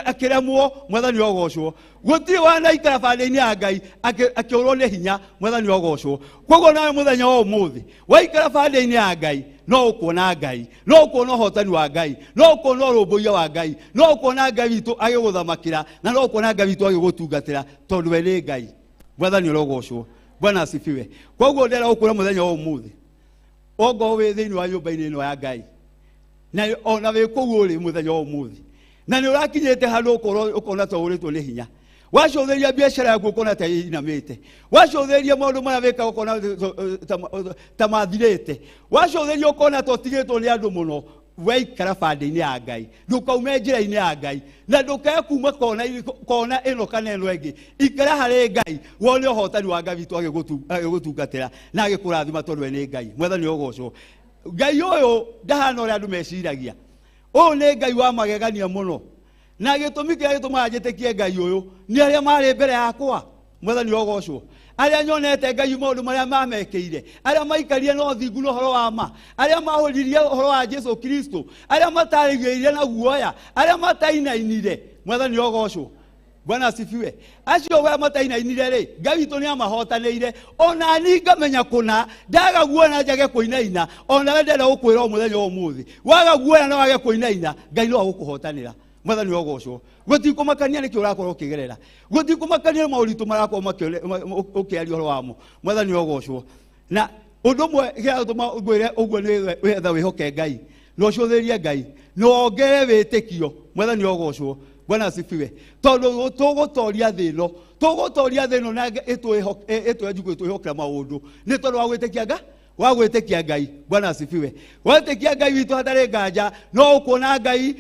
akiremwo. Mwathani ogocwo. Gutiri wanaikara bande-ini ya Ngai akiurwo ni hinya. Mwathani ogocwo. Koguo nawe muthenya wa umuthi waikara bande-ini ya Ngai no ukuona Ngai, no ukuona hotani wa Ngai, no ukuona rumbuia wa Ngai, no ukuona Ngai witu agiguthamakira na no ukuona Ngai witu agigutungatira tondu we ni Ngai. Mwathani ogocwo. Bwana asifiwe. Koguo ndera ukura muthenya wa umuthi ogo we thiini wa nyumba-ini ino ya Ngai na ona we kuguo ri muthenya wa umuthi na ni urakinyite handu ukona ta uritwo ni hinya wacotheria biashara yaku ukona ta inamite wacotheria maundu maria wika ukona ta mathirite wacotheria ukona ta utigitwo ni andu muno waikara bande-ini ya Ngai ndukaume njira-ini ya Ngai na ndukae kuma kona ino kana ino ingi ikara hari Ngai wone uhotani wa Ngai witu agigutungatira na agikurathima tondu we ni Ngai. Mwathani ogocwo. Ngai uyu ndahana uria andu meciragia. Uyu ni Ngai wa magegania muno na gitumi kiria gitumaga njitikie Ngai uyu ni aria mari mbere yakwa. Mwathani ogocwo. Aria nyonete Ngai maundu maria mamekeire aria maikarie no thingu no horo wa ma aria mahuririe horo wa Jesu Kristo aria matarigiire na guoya aria matainainire. Mwathani ogocwo. Bwana asifiwe. Acio we matainainire ri Ngai witu ni amahotanire ona ni ngamenya kuna ndaga guona njage kuinaina ona we ndenda gukwira muthenya wa umuthi waga guona na wage kuinaina Ngai no agukuhotanira. Mwathani ogocwo. Gutikumakania niki urakorwo ukigerera gutikumakania mauritu marakorwo ukiaria horo wamo. Mwathani ogocwo. Na undu mwe giatuma ngwire uguo ni wetha wihoke Ngai no cutherie Ngai no ongere witikio. Mwathani ogocwo. Bwana asifiwe. Tondu tugutoria thino na etwe njugu twihokera maundu ni tondu wa gwitikia Ngai. Bwana asifiwe. Watikia Ngai witu hatari nganja no ukuona Ngai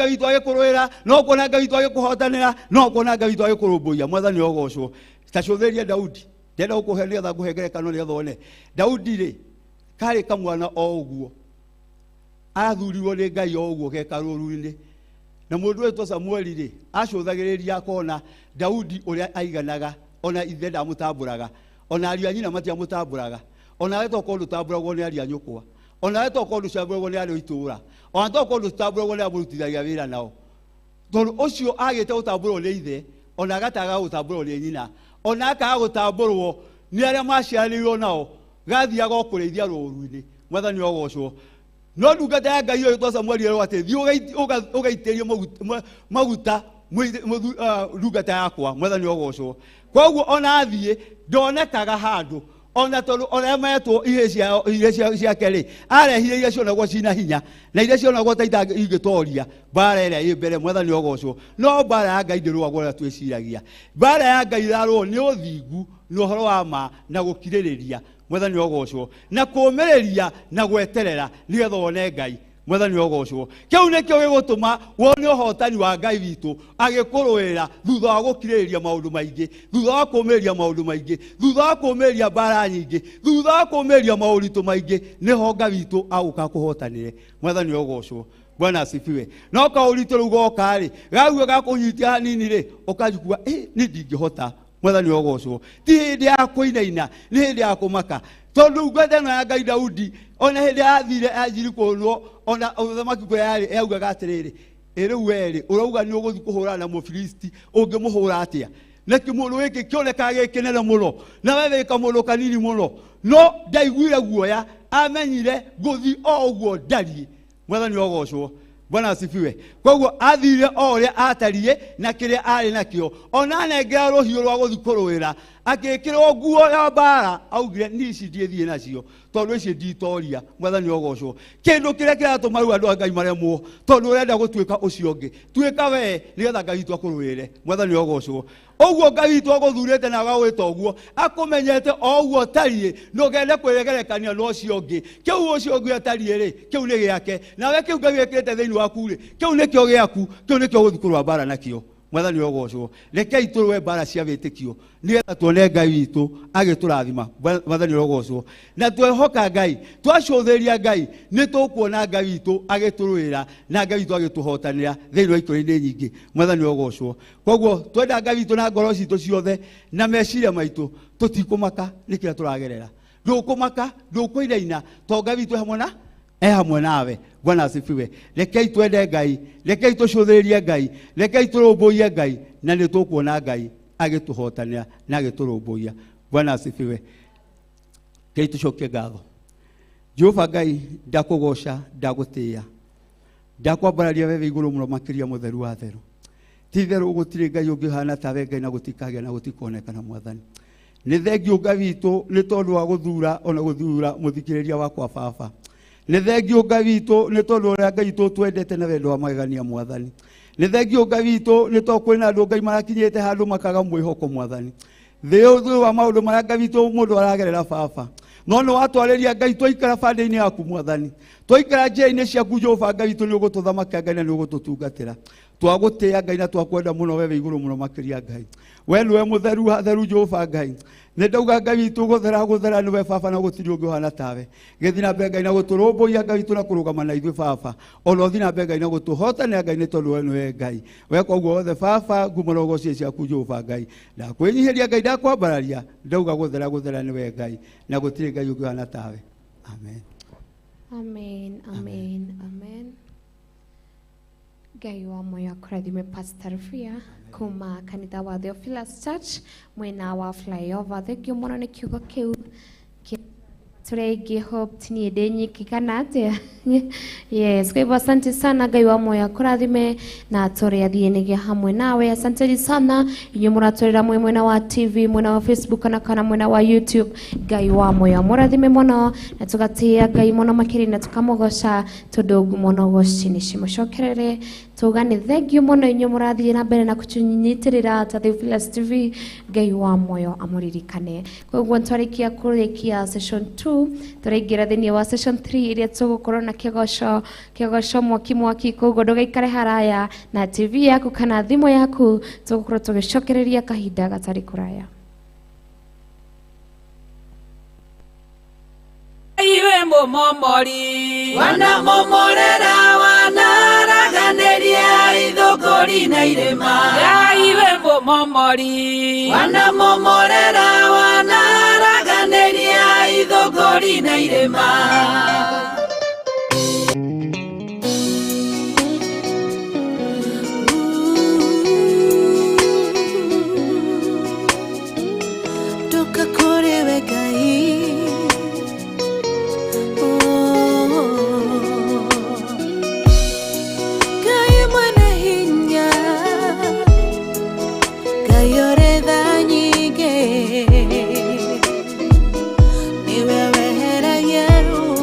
witu agikuruira no ukuona Ngai witu agikuhotanira no ukuona Ngai witu agikurumbuia. Mwathani ogocwo. Tacutheria Daudi ndenda gukuheria tha nguhengere kano ria thone. Daudi ri kari kamwana o uguo arathurirwo ni Ngai o uguo ge karuru-ini na mundu wetwo Samueli ri acuthagiriria akona Daudi uria aiganaga ona ithe ndamutamburaga ona ariu anyina matiamutamburaga ona we toko ndutamburagwo ni aria nyukwa ona we toko nducamburagwo ni aria itura ona toko ndutamburagwo ni amurutithagia wira nao tondu ucio agite gutamburwo ni ithe ona agataga gutamburwo ni nyina ona akaga gutamburwo ni aria maciarirwo nao gathiaga okureithia rũru-ini. Mwathani ogocwo. No ndungata ya Ngai uyu twa Samueli ero ati thi ugaitirie maguta ndungata yakwa. Mwathani ogocwo. Koguo ona athie ndonekaga handu ona tondu ona metwo ihe ciake ri arehire iria cionagwo cina hinya na iria cionagwo ta ingitoria bara iria ĩ mbere. Mwathani ogocwo. No bara ya Ngai ndĩrũagwo ũrĩa twĩciragia. Bara ya Ngai ĩrarũo nĩ ũthingu na ũhoro wa ma na gũkirĩrĩria. Mwathani ogocwo. Na kũũmĩrĩria na gweterera nĩgetha wone Ngai. Mwathani ogocwo. Kiu nikio gigutuma wone uhotani wa Ngai witu agikuruira thutha wa gukirĩrĩria maundu maingi, thutha wa kũũmĩrĩria maundu maingi, thutha wa kũũmĩrĩria bara nyingi, thutha wa kũũmĩrĩria maũritu maingi, niho Ngai witu aguka kuhotanire. Mwathani ogocwo. Bwana asifiwe. No kaulito rugoka ri gaguo gakunyitia hanini ri ukajikua ni ndingihota. Mwathani ogocwo ti hindi ya kuinaina ni hindi ya kumaka tondu ngwethano ya Ngai Daudi ona hindi athire ajiri kurwo ona uthamaki kwa yari yaugaga atiriri riu weri urauga ni uguthi kuhura na Mufilisti ungimuhura atia na kimundu giki kioneka gikinene muno na wewe ikamundu kanini muno no ndaiguire guoya amenyire nguthi o uguo ndari. Mwathani ogocwo. Bwana asifiwe. Kwa hivyo athire ore atarie na kile ari nakio ona nengera rohio rwa guthikurwira agikirwo nguo ya bara augire nici ndithie nacio tondu ici nditoria. Mwathani ogocwo. Kindu kire kiratuma riu andu a Ngai maremwo tondu urenda gutuika ucio ungi tuika we nigetha Ngai witu akurwire. Mwathani ogocwo. Oguo Ngai witu aguthurite na agawita oguo akumenyete oguo tarie ndugende kwiregerekania no ucio ungi kiu ucio ungi atarie ri kiu ni giake nawe kiu Ngai wikite thiini waku ri kiu ni kio giaku kiu ni kio guthikurwa bara nakio. Mwathani ogocwo. Rekei turwe bara cia witikio nigetha tuone Ngai witu agiturathima. Mwathani ogocwo. Na twehoka Ngai twacuthiria Ngai ni tukuona Ngai witu agiturwira na Ngai witu agituhotanira thiini wa ikuri-ini nyingi. Mwathani ogocwo. Koguo twenda Ngai witu na ngoro citu ciothe na meciria maitu tutikumaka nikira turagerera ndukumaka ndukuinaina to Ngai witu hamwe nawe. Bwana asifiwe. Rekei twende Ngai, rekei tucuthirie Ngai, rekei turumbuie Ngai na ni tukuona Ngai agituhotanira na agiturumbuia. Bwana asifiwe. Kei tucokie ngatho. Jehova Ngai ndakugoca ndagutia ndakwambararia wewe iguru muno makiria mutheru wa theru. Titheru gutire Ngai ungihana tawe Ngai na gutikagia na gutikonekana. Mwathani ni thengio Ngai witu ni tondu wa guthura ona guthura muthikiriria wakwa baba. Ni thengio Ngai witu ni tondu uria Ngai witu twendete na wendo wa magegania. Mwathani ni thengio Ngai witu ni tondu kwina andu Ngai marakinyite handu makaga mwihoko. Mwathani thiu wa maundu maria Ngai witu mundu aragerera baba no no atwariria Ngai twaikara bande-ini yaku. Mwathani twaikara njĩra-inĩ ciaku Jehova Ngai witu ni ugututhamaka Ngai na ni ugututungatira twagutia Ngai na twakwenda muno wewe iguru muno makiria Ngai we niwe mutheru hatheru Jehova Ngai ni ndauga Ngai witu guthera niwe baba na gutiri ungihana tawe githina mbere Ngai na guturumbuia Ngai witu na kurugama na ithuĩ baba ona thina mbere Ngai na gutuhotana Ngai ni tondu we niwe Ngai we koguo othe baba ngumo rogo ciaku Jehova Ngai na kwinyihiria Ngai ndakwambararia ndauga guthera niwe Ngai na gutiri Ngai ungihana tawe. Amen. Amen, amen, amen. Ngai wa moyo akurathime Pastor Fia kuma kanitha wa Theophilus Church mwena wa flyover. Thengio muno ni kiugo kiu turegi hope tini edenyikika atia. Yes, kwa hivyo asante sana Ngai wa moyo akurathime na atore athienege hamwe nawe. Asante sana inyu muratorera mwena wa TV, mwena wa Facebook kana mwena wa YouTube. Ngai wa moyo amurathime muno na tugatia Ngai muno makiri na tukamugoca tondu muno goci nicimucokerere tugani. Thengio muno inyu murathie na mbere na kutunyitirira ta Theophilus TV. Ngai wa moyo amuririkane. Kwa hivyo twarikia kurikia session 2 turaingira thiini wa session 3 iria tugukorwo na kigoco mwaki koguo ndugaikare haraya na TV yaku kana thimu yaku tugukorwo tugicokereria kahinda gatari kuraya. Iwe momomori wanamomorera wanaraganiria ithuguri na irima. Iwe momomori wanamomorera wanaraganiria ithuguri na irima. Ni wewe hera yeru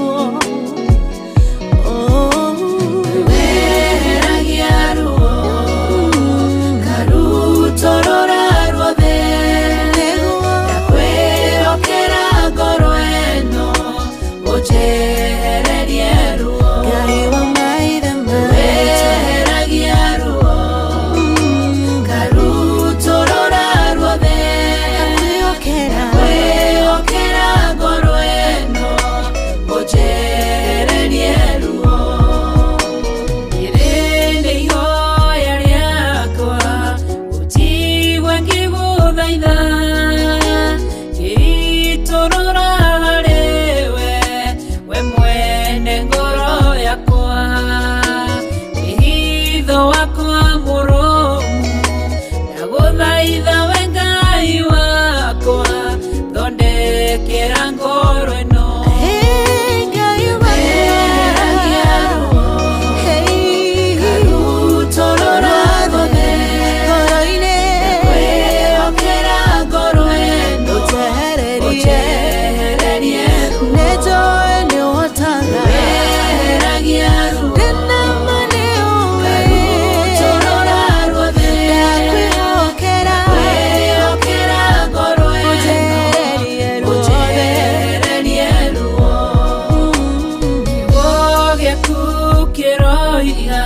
mohiga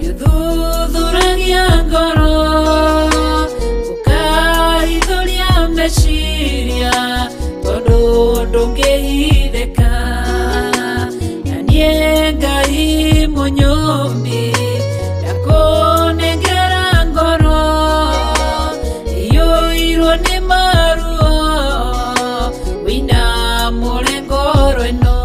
yuthuragia ngoro ukaithuria meciria tondu ndungihitheka na nie Ngai munyumbi ndakunengera ngoro iyuirwo ni maruo wina murengoro ino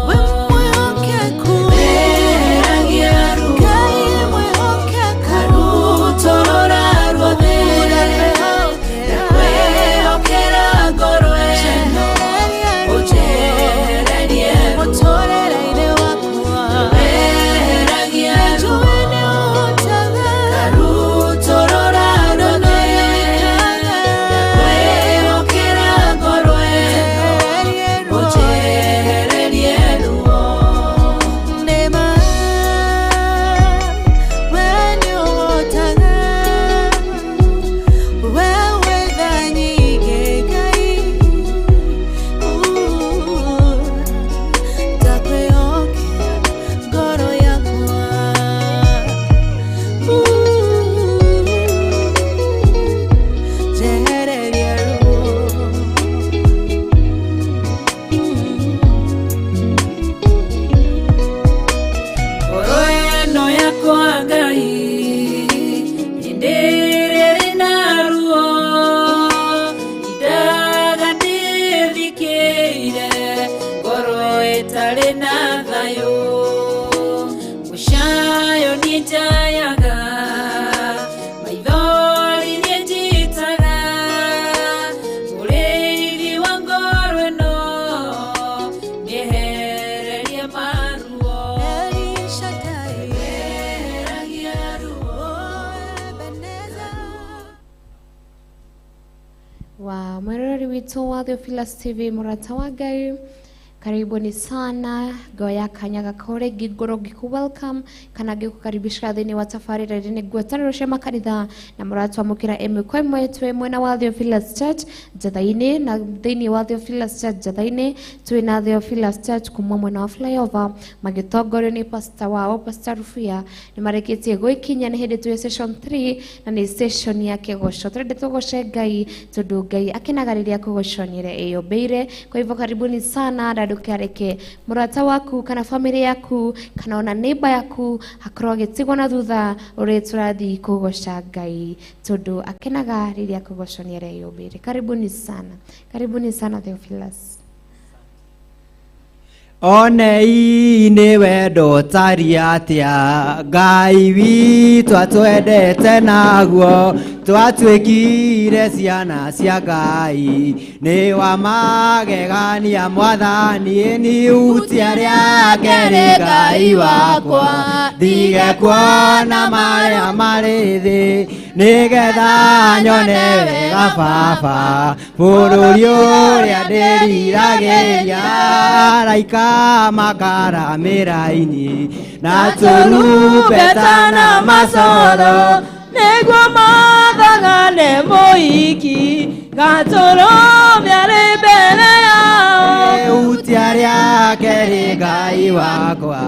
mwerori wito wa Theophilus TV murata wa Ngai, karibuni sana goya kanyaga kore gigoro giku welcome kana gikukaribisha thini wa tafarira rine gwetaniro cia makanitha na murata mukira emwe kwa mwetwe mwena wa Theophilus Church jathaini na thini wa Theophilus Church jathaini twina Theophilus Church kumwa mwena wa flyover magitongore ni pastor wao Pastor Rufia ni mareketie gwikinya ni hindi twi session 3 na ni session ya kigosho twende tugoshe Ngai tondu Ngai akinagariria kugoshonire iyo beire. Kwa hivyo karibuni sana ndukareke murata waku kana family yaku kana ona neighbor yaku akorwo gitigwo na thutha uri turathi kugosha Ngai tondu akenaga riria kugoconia reyo bere. Karibuni sana Theophilus. Onei ni wendo taria atia Ngai witũ atwendete naguo twatuĩkire ciana cia Ngai nĩ wa magegania Mwathani ni utia rĩake rĩ Ngai wakwa ndige kuona marĩa marĩ thĩ nĩgetha nyone wega Baba bũrũri ũrĩa ndĩriragĩria araika makara miraini na turupeta na masoro negwa mathagane moiki gatoro byare mbere yao utia rĩake rĩ Ngai wakwa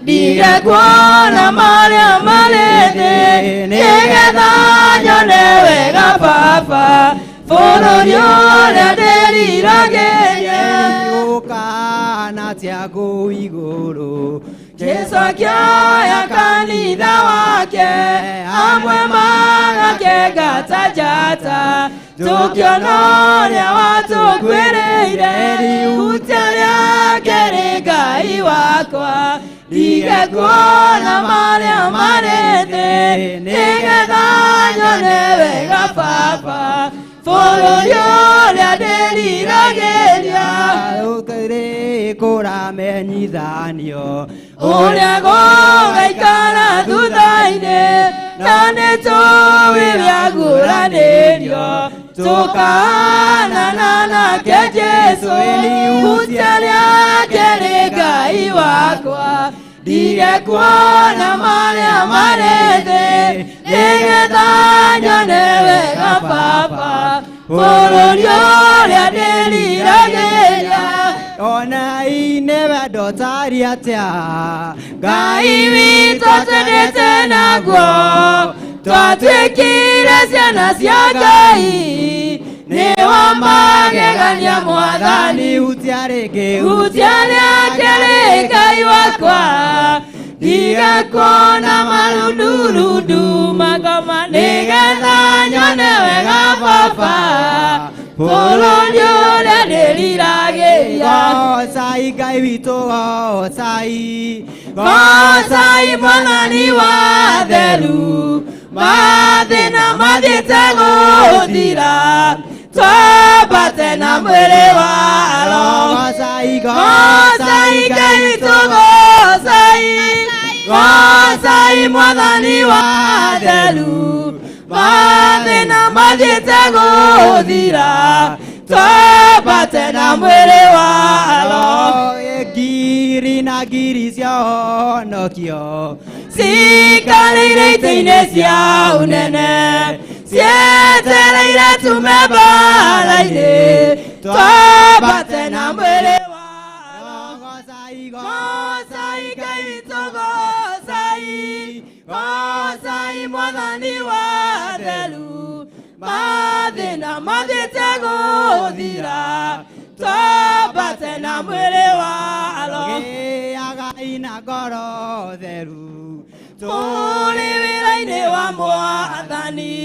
ndige kuona marĩa marĩ thĩ nĩgetha nyone wega Baba bũrũri ũrĩa ndĩriragĩria na tiago igoro Jesu akioya kanitha wake amwe magake gatajata tukionoria watu kwĩrĩire utia rĩake rĩ Ngai wakwa ndige kuona marĩa marĩ thĩ nĩgetha nyone wega Baba bũrũri ũrĩa ndĩriragĩria kũramenyithanio ũrĩa gũgaikara thutha-inĩ na nĩtũĩ rĩaguũranĩrio tũkahanana nake Jesu utia rĩake rĩ Ngai wakwa ndige kuona marĩa marĩ thĩ nĩgetha nyone wega Baba bũrũri ũrĩa ndĩriragĩria ona ine dotariatia gai wi totenete nago twatwikire ciana cia Ngai ni wamagegania mwathani hutiareke Ngai wakwa ndigakona marundurundu magoma nigetha nyone wega baba Polonia ndiriragia gocai Ngai witũ gocai mwathani wa theru mathĩna mathiĩte gũthira twambate na mwĩrĩ wao gocai Ngai witũ gocai mwathani wa theru mathĩna mathiĩte gũthira twambate na mwĩrĩ wao ngiri na ngiri cia honokio cikarĩire itĩ-inĩ cia ũnene cietereire tume mbara-inĩ twambate na mwĩrĩ wao gocai Ngai witũ gocai mwathani wa theru mathĩna mathiĩte gũthira twambate na mwĩrĩ wao gĩaga ina ngoro theru tũrĩ wĩra-inĩ wa mwathani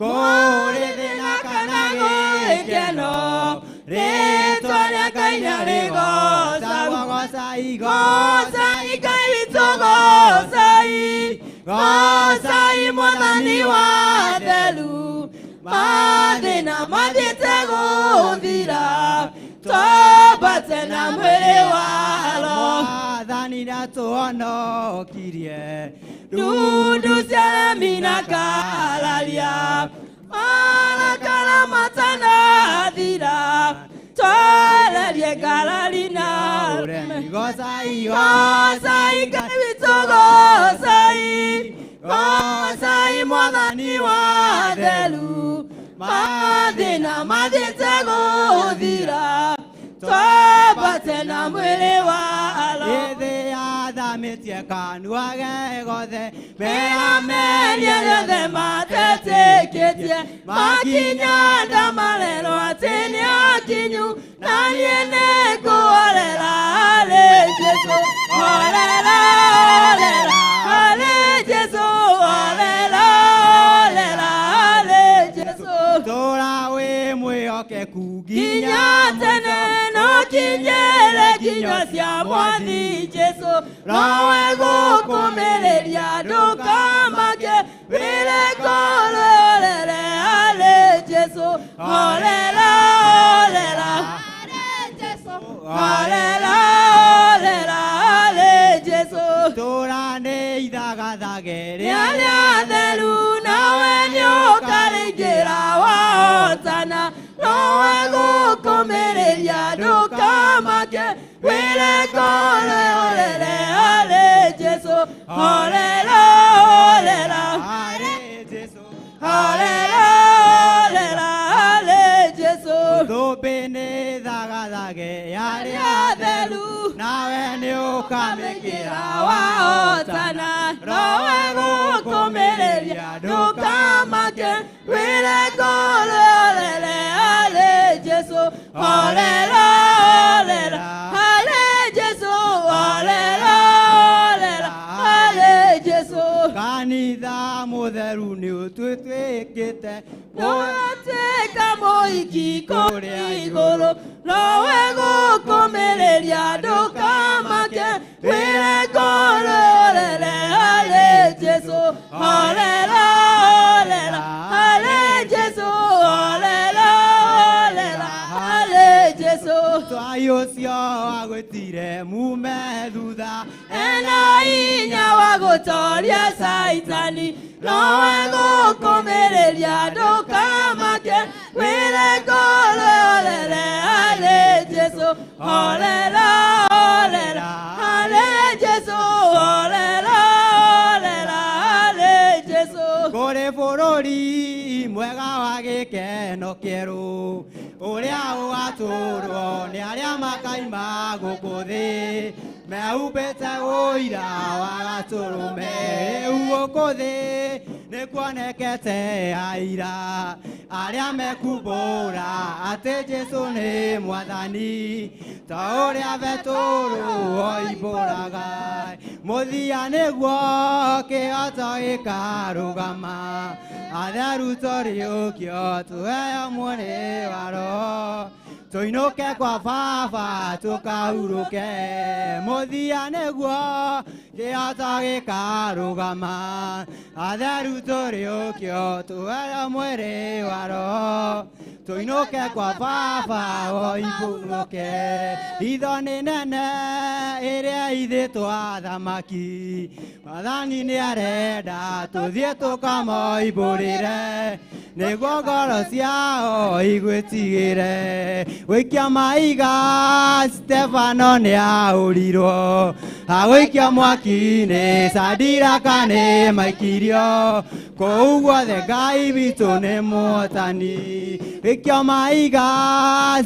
kũrĩ thĩna kana gĩkeno rĩtwa rĩa Ngai nĩrĩgocagwo gocai Ngai witũ gocai mwathani wa theru mathĩna mathiĩte gũthira twambate na mwĩrĩ wao mwathani nĩatũhonokirie ndundu cia remi na kararia marakara matanathira twererie ngarari na ũremi gocai Ngai witũ gocai mwathani wa theru mathĩna mathiĩte gũthira twambate na mwĩrĩ wao ĩthĩ yathamĩtie kanua ge gothe meamenie gothe matetĩkĩtie makinya ndamarerwo atĩ nĩ akinyu na niĩ nĩngũorera harĩ Jesũ orera harĩ Jesũ orera harĩ Jesũ tũra wĩ mwĩhokeku nginya tene no kinyere nginya cia mwathi Jesũ nowe gũkũmĩrĩria ndũkamake wĩre ngoro orere harĩ Jesũ orera harĩ Jesũ orera harĩ Jesũ tũra nĩ ithagathage rĩrĩa theru nawe nĩũkarĩingĩra wahotana nowe gũkũmĩrĩria ndũkamake wĩre ngoro orere harĩ Jesũ orera harĩ Jesũ orera harĩ Jesũ thũmbĩ nĩ thagathage yarĩa theru nawe nĩũkamĩkĩra wahotana nowe gũkũmĩrĩria ndũkamake wĩre ngoro orere harĩ Jesũ orera harĩ Jesũ orera harĩ Jesũ kanitha mũtheru nĩũtwĩtwĩkĩte ũgatuĩka mũhiki kũrĩa igũrũ nowe gũkũmĩrĩria ndũkamake wĩre ngoro orere harĩ Jesũ orera harĩ Jesũ orera harĩ Jesũ twai ũcio wagwĩtire mume thutha ena hinya wa gũtoria caitani nowe gũkũmĩrĩria ndũkamake wĩre ngoro orere harĩ Jesũ orera harĩ Jesũ orera harĩ Jesũ kũrĩ bũrũri mwega wa gĩkeno kĩerũ Uria ugatũrwo nĩ arĩa makaima gũkũ thĩ mehumbĩte ũira wa gatũrũme rĩu gũkũ thĩ nĩ kuonekete aira arĩa mekumbũra atĩ Jesũ nĩ mwathani ta ũrĩa betũrũ oimbũraga mũthia nĩguo kĩhoto gĩkarũgama atheru tũriũkio tuheo mwĩrĩ wa Roho tũinũke kwa Baba tũkahurũke mũthia nĩguo kĩhoto gĩkarũgama atheru tũriũkio tuheo mwĩrĩ wa Roho tũinũke kwa Baba oimbũrũke itho nĩ nene ĩrĩa ithĩtwo athamaki Mwathani nĩ arenda tũthiĩ tũkamoimbũrĩre nĩguo ngoro ciao igwĩtigĩre gũikia maiga Stefano nĩ ahũrirwo agũikia mwaki-inĩ Shadiraka nĩ maikirio kũu guothe Ngai witũ nĩ mũhotani gũikia maiga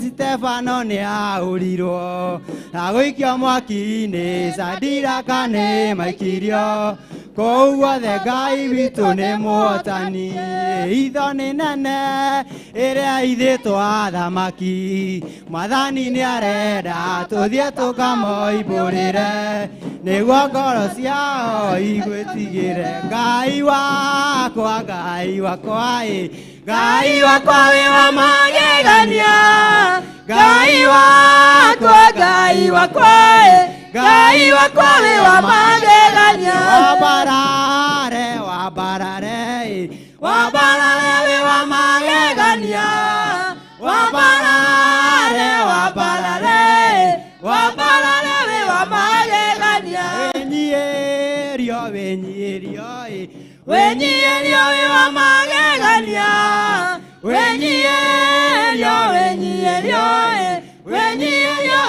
Stefano nĩ ahũrirwo agũikia mwaki-inĩ Shadiraka nĩ maikirio kũu guothe Ngai witũ nĩ mũhotani itho nĩ nene ĩrĩa ithĩtwo athamaki Mwathani nĩ arenda tũthiĩ tũkamoimbũrĩre nĩguo ngoro ciao igwĩtigĩre Ngai wakwa Ngai wakwa wĩ wa magegania Ngai wakwa Ngai wakwa wĩ wa magegania Wabarare wĩ wa magegania Wabarare wĩ wa magegania Wenyiĩrio wĩ wa magegania Wenyiĩrio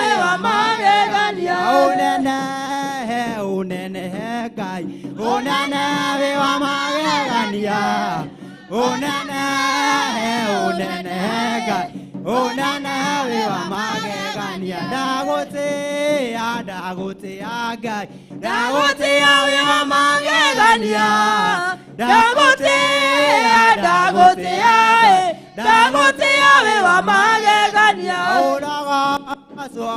wĩ wa magegania Ũnenehe Ngai wĩ wa magegania Ũnenehe Ngai wĩ wa magegania ndagũtĩĩa Ngai ndagũtĩĩa wĩ wa magegania ndagũtĩĩa wĩ wa magegania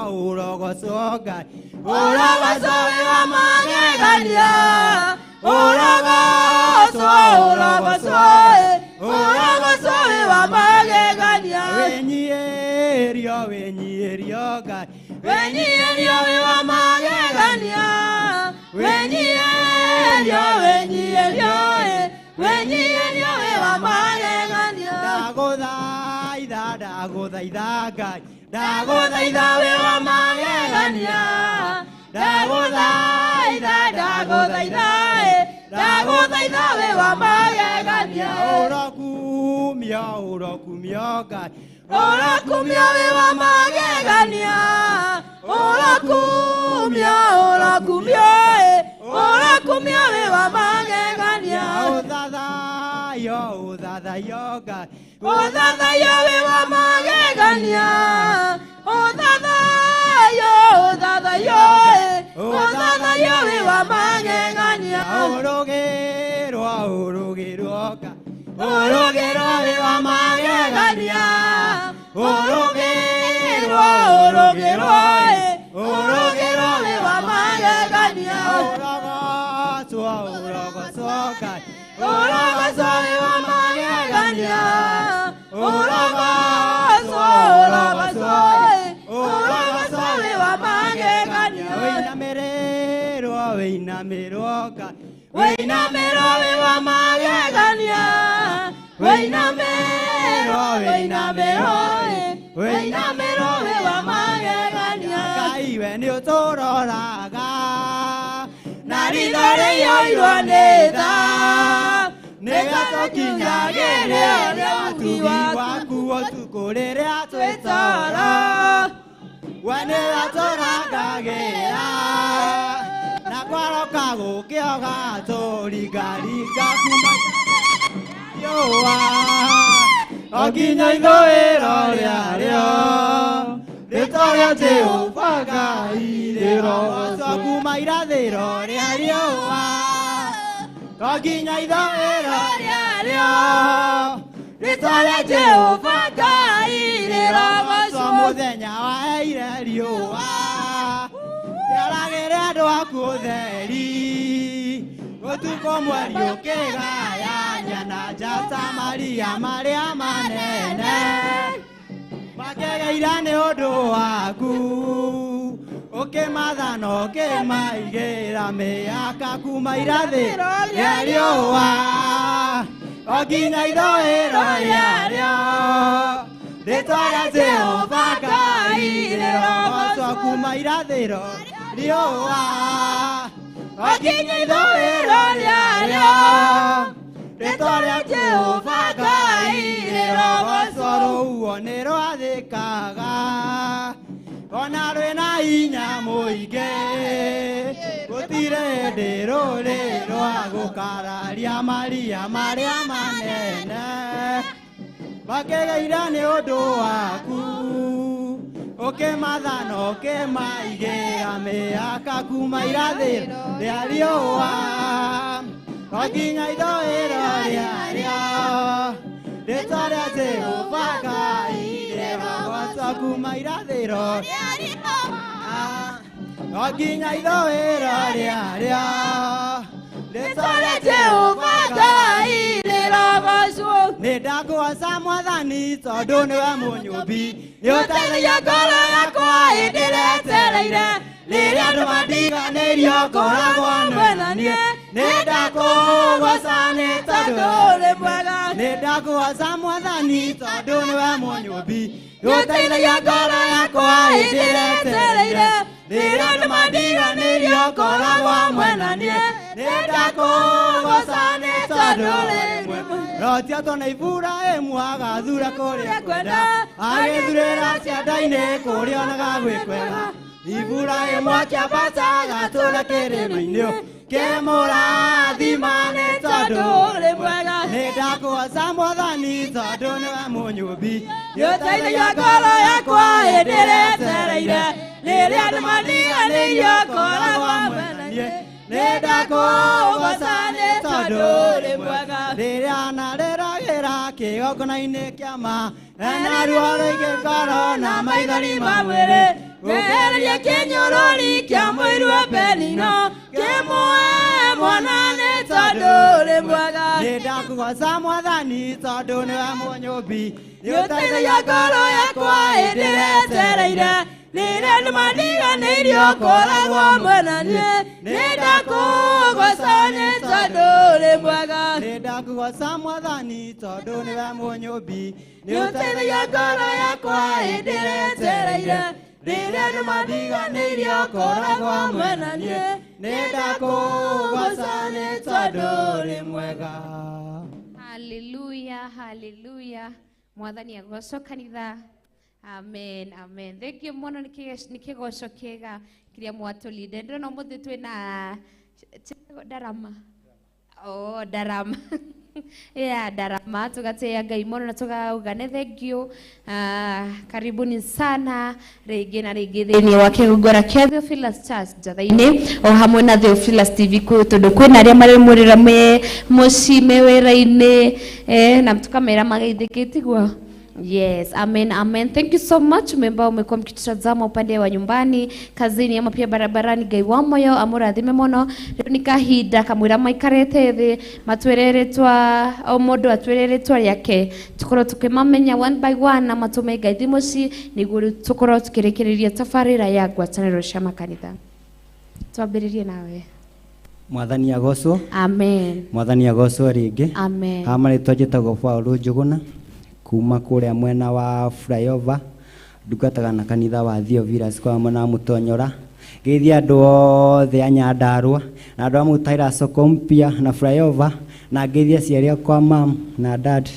ũrogocwo Ngai ũrogocwo wĩ wa magegania ũrogocwo wĩ wa magegania wenyiĩrio Ngai wenyiĩrio wĩ wa magegania wenyiĩrio wĩ wa magegania ndagũthaitha Ngai ndagũthaitha wĩ wa magegania ndagũthaitha wĩ wa magegania ũrokumio Ngai ũrokumio wĩ wa magegania ũrokumio wĩ wa magegania ũthathayo Ngai ũthathayo wĩ wa magegania ũthathayo wĩ wa magegania ũrũgĩrwo Ngai ũrũgĩrwo wĩ wa magegania ũrũgĩrwo wĩ wa magegania ũrogocwo Ngai ũrogocwo wĩ wa magegania ũrogocwo wĩ wa magegania wĩinamĩrĩrwo Ngai wĩinamĩrwo wĩ wa magegania wĩinamĩrwo wĩ wa magegania Ngai we nĩ ũtũroraga na ritho rĩiyũirwo nĩ tha nĩgatũkinyagĩrĩria ũtugi waku ũtukũ rĩrĩa twĩtara we nĩgatũrangagĩra na kwaroka gũkĩoga tũringaringa kuma riũa Oginya ithoero rĩarĩo rĩtwa rĩa Jehova Ngai rĩrogocwo kuma irathĩro rĩa riũa. Oginya ithoero rĩarĩo rĩtwa rĩa Jehova Ngai rĩrogocwo mũthenya waheire riũa. Rĩaragĩre andũ aku ũtheri ũtukũ mweri ũkĩgayania na njata maria marĩa manene makegeira nĩ ũndũ waku ũkĩmatha na ũkĩmaigĩra mĩaka kuma irathĩro rĩa riũa. Oginya ithũĩro rĩarĩo rĩtwa rĩa Jehova Ngai rĩrogocwo kuma irathĩro riũa. Oginya ithũĩro rĩarĩo rĩtwa rĩa Jehova Ngai rĩrogocwo. Rũhuho nĩ rwathĩkaga ona rwĩna hinya mũingĩ gũtirĩ hĩndĩ rũrĩ rwa gũkararia maria marĩa manene makĩgeira nĩ ũndũ waku ũkĩmatha na ũkĩmaigĩra mĩaka kuma irathĩro rĩa riũa. Oginya ithũĩro rĩarĩo rĩtwa rĩa Jehova Ngai rĩrogocwo kuma irathĩro rĩa riũa. Oginya ithũĩro rĩarĩo rĩtwa rĩa Jehova Ngai rĩrogocwo. Nĩndakũgoca Mwathani tondũ nĩwe mũnyũmbi nĩũteithagia ngoro yakwa hĩndĩ ĩrĩa etereire rĩrĩa andũ mandiganĩirio ngoragwo nwenanie. Nĩndakũgoca nĩ tondũ ũrĩ mwega. Nĩndakũgoca Mwathani tondũ nĩwe mũnyũmbi nĩũteithagia ngoro yakwa hĩndĩ ĩrĩa etereire rĩrĩa andũ mandiganĩirio ngoragwo mwenanie. Nĩndakũgoca nĩ tondũ ũrĩ mwega. Rotia twana Iburahĩmu agathura kũrĩa kwenda agĩthurĩra cianda-inĩ kũrĩa onaga gwĩ kwega. Iburahĩmu akĩambata agatũũra kĩrĩma-inĩ kĩmũrathima nĩ tondũ ũrĩ mwega. Nĩndakũgoca Mwathani tondũ nĩwe mũnyũmbi nĩũteithagia ngoro yakwa hĩndĩ ĩrĩa etereire rĩrĩa andũ mandiganĩirio ngoragwo mwenanie. Nĩndakũgoca nĩ tondũ ũrĩ mwega. Rĩrĩa narĩragĩra kĩgongona-inĩ kĩa ma na ruo rũingĩ ngoro na maithori ma mwĩrĩ weheria kĩnyũrũri kĩa mũiru Penina kĩmũhe mwana nĩ tondũ ũrĩ mwega. Nĩndakũgoca Mwathani tondũ nĩwe mũnyũmbi nĩũteithagia ngoro yakwa hĩndĩ ĩrĩa etereire rĩrĩa andũ mandiganĩirio ngoragwo mwenanie. Nĩndakũgoca nĩ tondũ ũrĩ mwega. Nĩndakũgoca Mwathani tondũ nĩwe mũnyũmbi nĩũteithagia ngoro yakwa hĩndĩ ĩrĩa etereire rĩrĩa andũ mandiganĩirio ngoragwo mwenanie. Nĩndakũgoca nĩ tondũ ũrĩ mwega. Hallelujah, hallelujah. Mwathani agocwo kanitha. Amen, amen. Thank you muno nĩ kĩgoco kĩega kĩrĩa mwatũlinde. Ndĩrona ũmũthĩ twĩna ndarama. Oh, ndarama. Yeah, ndarama. Tugatĩĩa Ngai mũno na tũgauga nĩ thank you. Karibuni sana rĩngĩ na rĩngĩ thĩinĩ wa kĩgongona kĩa Theophilus Church Njatha-inĩ o hamwe na Theophilus TV tondũ kwĩna arĩa marĩmũrĩra me mũciĩ me wĩra-inĩ na tukamera mageithĩkĩtigwo. Yes, amen, amen. Thank you so much. Mmembao umekuwa mkitutazama upande wa nyumbani, kazini ama pia barabarani. Ngai wa moyo amurathime muno. Rĩu nĩ kahinda kamwĩra maikarĩte thĩ matwereretwa o mũndũ atwereretwa yake tukorwo tukimamenya one by one na matume Ngai thimũci nĩguo rĩu tukorwo tukĩrĩkĩrĩria tabarĩra ya ngwatanĩro cia makanitha. Twambĩrĩrie nawe. Mwathani agocwo. Amen. Mwathani agocwo rĩngĩ. Amen. Marĩtwa njĩtagwo Paul Njũgũna kuma kũrĩa mwena wa flyover ndungataga na kanitha wa Theophilus kwa mwena wa Mũtonyora. Geithia andũ othe a Nyandarua na andũ a Mutaira soko mpya na flyover na geithia ciaria kwa mam na dad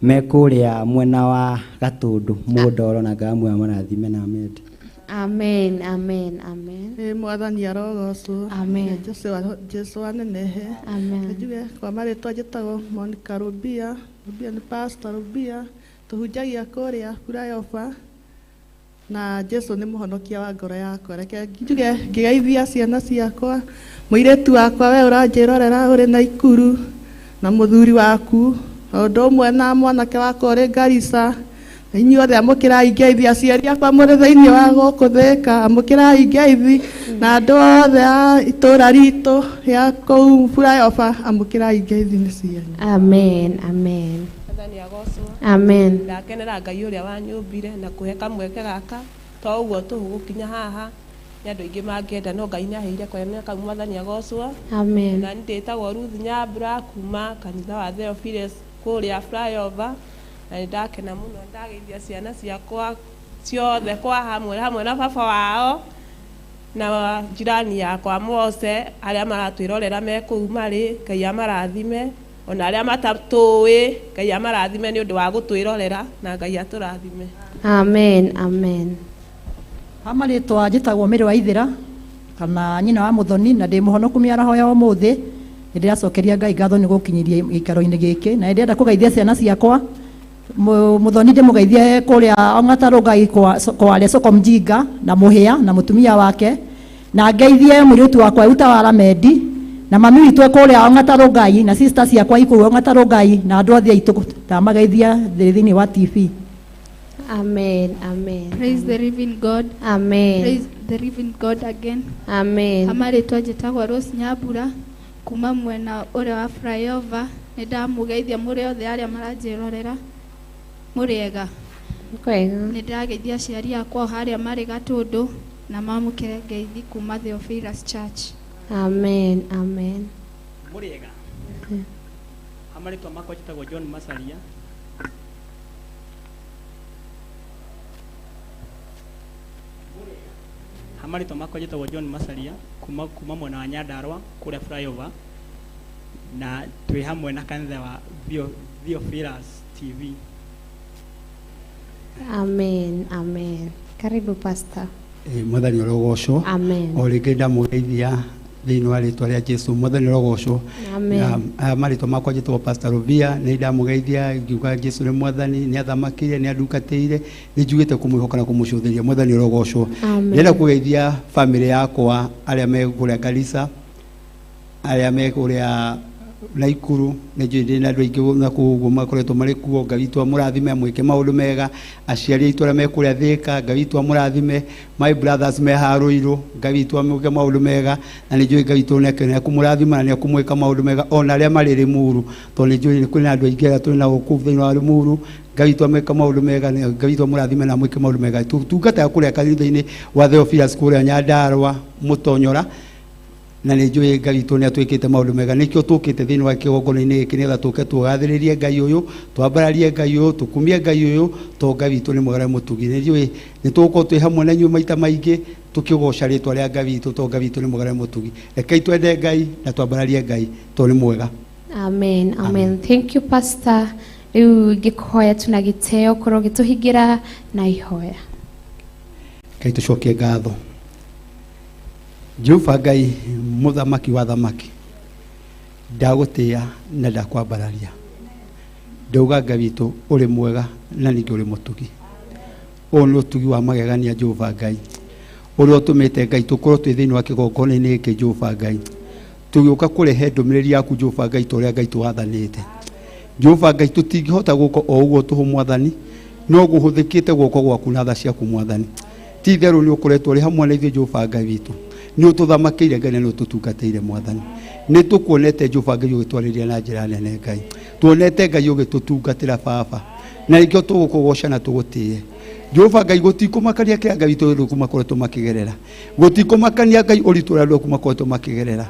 me kũrĩa mwena wa Gatũndũ Mũndoro na Ngamwe amarathime na amende. Amen, amen, amen. Mwathani arogocwo. Amen. Jesu anenehe. Amen. Njuge kwa marĩtwa njĩtagwo Monica Rubia. Rubia nĩ pastor Rubia tuhunjagia kũrĩa flyover na Jesu nĩ mũhonokia wa ngoro yakwa. Reke njuge ngĩgeithia ciana ciakwa, mũirĩtu wakwa we ũranjĩrorera ũrĩ Naikuru, na mũthuri waku o ũndũ ũmwe na mwanake wakwa ũrĩ Garissa. Inyuothe amũkĩrai ngeithi, aciari akwa mũrĩ thĩinĩ wa gũkũ Thĩka, amũkĩrai ngeithi, na andũ othe a itũũra ritũ ya kũu flyover amũkĩrai ngeithi nĩ cianyu. Amen, amen. Amen. Ndakenera Ngai ũrĩa wanyũmbire na kũhe kamweke gaka to ũguo tũgũkinya haha nĩ andũ aingĩ mangĩenda, no Ngai nĩaheire kwene kau. Mwathani agocwo. Amen. Na ndĩtagwo Ruth Nyambura kuma kanitha wa Theophilus kũrĩa flyover, na ndakena mũno ndageithia ciana ciakwa ciothe kwa hamwe na baba wao na jirani yakwa Mose, arĩa maratwĩrorera me kũu marĩ. Ngai amarathime, ona arĩa matatũĩ Ngai amarathime nĩ ũndũ wa gũtwĩrorera, na Ngai atũrathime. Amen, amen. Amarĩtwa njĩtagwo Mĩrĩ wa Ithĩra kana nyina wa Mũthoni, na ndĩ mũhonoku mĩaraho ya ũmũthĩ. Ndĩracokeria Ngai ngatho nĩ gũkinyĩria gĩikaro-inĩ gĩkĩ, na ndĩrenda kũgeithia ciana ciakwa. Mũthoni ndĩmũgeithie kũrĩa Ong'ata Ngai kwa Lesoko Mjinga na Mũhĩa na mũtumia wake, na ngeithie mũirĩtu wakwa Utawala Mendi na mami witũ kũrĩa Ong'ata Ngai na sister ciakwa ikũu Ong'ata Ngai na andũ othe aitũ tamageithia thĩinĩ wa TV. Amen, amen. Praise the living God. Amen. Praise the living God again. Amen. Amarĩtwa njĩtagwo Rose Nyambura kuma mwena ũrĩa wa flyover. Nĩ ndamũgeithia mũrĩ othe arĩa maranjĩrorera mũrĩega. Kwega. Nĩ ndĩrageithia aciari akwa harĩa marĩ Gatũndũ na mamũkĩre ngeithi kuma Theophilus Church. Amen, amen. Mũrĩega. Amarĩtwa makwa njĩtagwo John Masaria. Amarĩtwa makwa njĩtagwo John Masaria kuma mwena wa Nyandarua kũrĩa flyover, na twĩ hamwe na kanitha wa Theophilus TV. Amen, amen. Karibu pastor. Mwathani ũrogocwo. Amen. O rĩngĩ ndamũgeithia thĩinĩ wa rĩtwa rĩa Jesu. Mwathani ũrogocwo. Amen. Marĩtwa makwa njĩtagwo Pastor Rovia, nĩ ndamũgeithia ngiuga Jesu nĩ mwathani, nĩ athamakire, nĩ andungatĩire, nĩ njugĩte kũmwĩhoka na kũmũcũthĩria. Mwathani ũrogocwo. Ndĩrenda kũgeithia famĩlĩ yakwa arĩa me kũrĩa Garissa, arĩa me kũrĩa Naikuru, nĩ njũĩ ndĩ na andũ aingĩ na kũguo makoretwo marĩ kuo. Ngai witũ amũrathime, amwĩke maũndũ mega. Aciari aitũ arĩa me kũrĩa Thĩka, Ngai witũ amũrathime. My brothers me Harũirũ, Ngai witũ amwĩke maũndũ mega, na nĩ njũĩ Ngai witũ nĩ akũmũrathima na nĩ akũmwĩka maũndũ mega, ona arĩa marĩ Limuru, tondũ nĩ njũĩ kwĩ na andũ aingĩ arĩa tũrĩ nao kũu thĩinĩ wa Limuru. Ngai witũ amwĩke maũndũ mega, Ngai witũ amũrathime na amwĩke maũndũ mega. Tungataga kũrĩa kanitha-inĩ wa Theophilus kũrĩa Nyandarua Mũtonyora, na nĩ njũĩ Ngai witũ nĩ atwĩkĩte maũndũ mega. Nĩkĩo tũkĩte thĩinĩ wa kĩgongona-inĩ gĩkĩ nĩgetha tũke tũgathĩrĩrie Ngai ũyũ, twambararie Ngai ũyũ, tũkumie Ngai ũyũ, tondũ Ngai witũ nĩ mwega mũtugi. Nĩ njũĩ nĩ tũgũkorwo twĩ hamwe na inyuĩ maita maingĩ tũkĩgoca rĩtwa rĩa Ngai witũ, tondũ Ngai witũ nĩ mwega mũtugi. Rekei twende Ngai na twambararie Ngai, tondũ nĩ mwega. Amen, amen. Thank you pastor. Rĩu ngĩkũhoya tuna gĩtĩo korwo gĩtũhingĩra na ihoya. Ngai tũcokie ngatho. Jehova Ngai mũthamaki wa thamaki, ndagũtĩĩa na ndakwambararia. Ndauga Ngai witũ ũrĩ mwega na ningĩ ũrĩ mũtugi. Ũyũ nĩ ũtugi wa magegania Jehova Ngai, ũrĩa ũtũmĩte Ngai tũkorwo twĩ thĩinĩ wa kĩgongona-inĩ gĩkĩ Jehova Ngai, tũgĩũka kũrehe ndũmĩrĩri yaku Jehova Ngai ta ũrĩa Ngai tũwathanĩte. Jehova Ngai tũtingĩhota gũka o ũguo tũhũ Mwathani, no gũhũthĩkĩte guoko gwaku na tha ciaku Mwathani. Ti itherũ nĩ ũkoretwo ũrĩ hamwe na ithuĩ Jehova Ngai witũ, nĩ ũtũthamakeire Ngai na nĩ ũtũtungatĩire Mwathani. Nĩ tũkuonete Jehova Ngai ũgĩtwarĩria na njĩra nene Ngai, tuonete Ngai ũgĩtũtungatĩra Baba, na nĩkĩo tũgũkũgoca na tũgũtĩe Jehova Ngai. Gũtikũmakania kĩrĩa Ngai witũ ũrĩa makoretwo makĩgerera, gũtikũmakania Ngai ũritũ ũrĩa andũ makoretwo makĩgerera,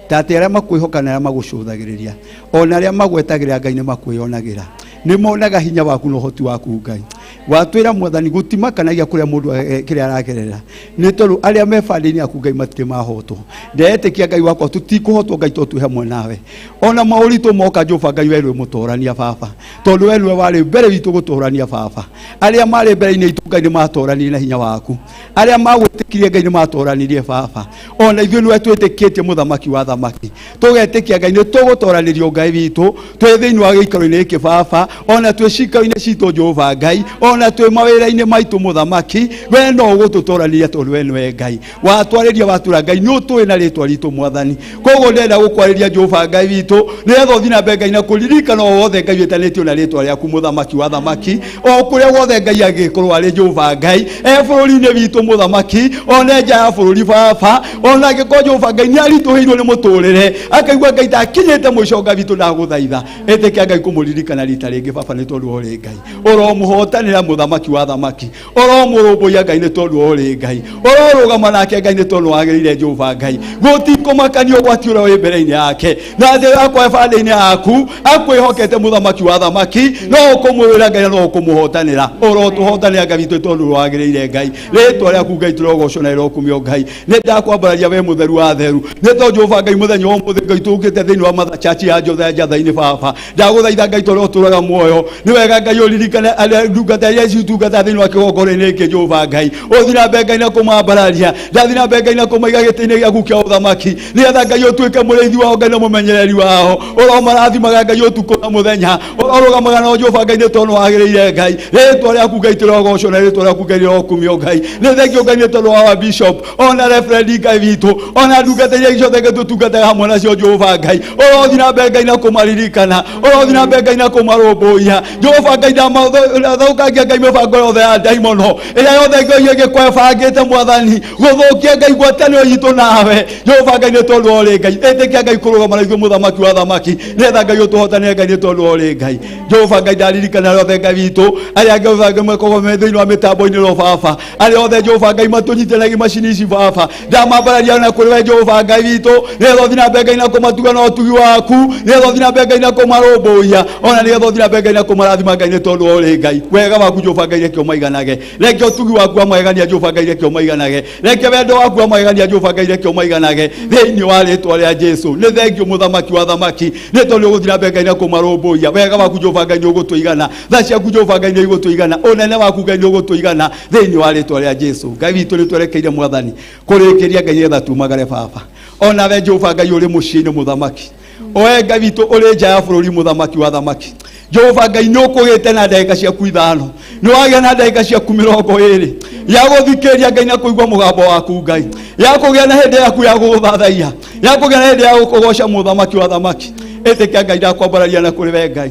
ta atĩ arĩa makwĩhoka na arĩa magũcũthagĩrĩria, ona arĩa magwetagĩrĩra Ngai nĩ makwĩonagĩra, nĩ monaga hinya waku na ũhoti waku Ngai. watwira mwathani gutimakanagia kuria mundu kiria aragerera ni tondu aria mebandini aku Ngai matire mahotwo ndeetikia Ngai wakwa tutikuhotwo Ngai to tuhe nawe ona mauritu moka Jehova Ngai wewe mutorania baba tondu wewe wari mbere witu gutorania baba aria mari mbere ini itu Ngai ni matorania na hinya waku aria magwitikirie Ngai ni matoranirie baba ona ithuĩ nĩwe twĩtĩkĩtie mũthamaki wa thamaki tũgetĩkia Ngai nĩ tũgũtoranĩrio Ngai witũ twĩ thĩinĩ wa gĩikaro-inĩ gĩkĩ baba ona twĩ cikaro-inĩ citũ Jehova Ngai ona twĩ mawĩra-inĩ maitũ mũthamaki we no ũgũtũtorania tondũ we nĩwe Ngai watwarĩria watura Ngai nĩ ũtũĩ na rĩtwa ritũ mwathani koguo ndĩrenda gũkwarĩria Jehova Ngai witũ nĩgetha ũthiĩ na mbere Ngai na kũririkana o wothe Ngai wĩtanĩtio na rĩtwa rĩaku mũthamaki wa thamaki o kũrĩa wothe Ngai angĩkorwo arĩ Jehova Ngai bũrũri-inĩ witũ mũthamaki ona nja ya bũrũri baba ona angĩkorwo Jehova Ngai nĩ aritũhĩirwo nĩ mũtũrĩre akaigua Ngai takinyĩte mũico Ngai witũ ndagũthaitha ĩtĩkia Ngai kũmũririkana rita rĩngĩ baba nĩ tondũ ũrĩ Ngai ũromũhotanĩra mũthamaki wa thamaki ũromũrũmbũiya Ngai nĩ tondũ ũrĩ Ngai ũrorũgama nake Ngai nĩ tondũ wagĩrĩire Jehova Ngai gũtikũmakania ũgwati ũrĩa wĩ mbere-inĩ yake na thĩ yakwa banda-inĩ yaku akwĩhokete mũthamaki wa thamaki no ũkũmwĩra Ngai no ũkũmũhotanĩra ũrotũhotanĩra Ngai witũ tondũ wagĩrĩire Ngai rĩtwa rĩaku Ngai tũrogocwo na rĩrokumio Ngai nĩ ndakwambararia we mũtheru wa theru nĩ tondũ Jehova Ngai mũthenya wa mũthĩ Ngai tũkĩte thĩinĩ wa mathachachi ya njothe njatha-inĩ baba ndagũthaitha Ngai tondũ ũtũraga muoyo nĩ wega Ngai ũririkane arĩa ndungata iria citungata thĩinĩ wa kĩgongona-inĩ gĩkĩ Jehova Ngai ũthiĩ na mbere Ngai na kũmambararia ndathiĩ na mbere Ngai na kũmaiga gĩtĩ-inĩ gĩaku kĩa ũthamaki nĩgetha Ngai ũtuĩke mũrĩithi wao Ngai na mũmenyereri wao ũromarathimaga Ngai ũtukũ na mũthenya ũrorũgamaga na Jehova Ngai nĩ tondũ wagĩrĩire Ngai rĩtwa rĩaku Ngai tũrogocwo na rĩtwa rĩaku Ngai rĩrokumio Ngai nĩ thengio Ngai nĩ tondũ wa bishop ona reverend Ngai witũ ona ndungata iria ciothe tũtungataga hamwe nacio Jehova Ngai ũrothiĩ na mbere Ngai na kũmaririkana ũrothiĩ na mbere Ngai na kũmarũmbũiya Jehova Ngai ndamathũkangia Ngai mĩbango yothe ya ndaimono ĩrĩa yothe Ngai ĩgĩkwebangĩte mwathani gũthũkia Ngai ngwatanĩro yitũ nawe Jehova Ngai nĩ tondũ ũrĩ Ngai ĩtĩkia Ngai kũrũgama na ithuĩ mũthamaki wa thamaki nĩgetha Ngai ũtũhotanĩre Ngai nĩ tondũ ũrĩ Ngai Jehova Ngai ndaririkana yothe Ngai witũ arĩa Ngai makoragwo me thĩinĩ wa mĩtambo-inĩ ro baba arĩa othe Jehova Ngai matũnyitanagia macini ici baba ndamambararia na kũrĩ we Jehova Ngai witũ nĩgetha ũthiĩ na mbere Ngai na kũmatuga na ũtugi waku nĩgetha ũthiĩ na mbere Ngai na kũmarũmbũiya ona nĩgetha ũthiĩ na mbere Ngai na kũmarathima Ngai nĩ tondũ ũrĩ Ngai wega waku Jehova Ngai reke ũmaiganage reke ũtugi waku wa magegania Jehova Ngai reke ũmaiganage reke wendo waku wa magegania Jehova Ngai reke ũmaiganage thĩinĩ wa rĩtwa rĩa Jesu nĩ thengio mũthamaki wa thamaki nĩ tondũ ũgũthiĩ na mbere Ngai na kũmarũmbũiya wega waku Jehova Ngai nĩ ũgũtũigana tha ciaku Jehova Ngai nĩ igũtũigana ũnene waku Ngai nĩ ũgũtũigana thĩinĩ wa rĩtwa rĩa Jesu Ngai witũ nĩ twerekeire mwathani kũrĩkĩria Ngai nĩgetha tumagare baba ona we Jehova Ngai ũrĩ mũciĩ-inĩ mũthamaki oe Ngai witũ ũrĩ nja ya bũrũri mũthamaki wa thamaki Jehova Ngai nĩ ũkũgĩte na ndagĩka ciaku 5 nĩ wagĩa na ndagĩka ciaku 20 ya gũthikĩria Ngai na kũigua mũgambo waku Ngai ya kũgĩa na hĩndĩ yaku ya gũgũthathaiya ya kũgĩa na hĩndĩ ya gũkũgoca mũthamaki wa thamaki ĩtĩkia Ngai ndakwambararia na kũrĩ we Ngai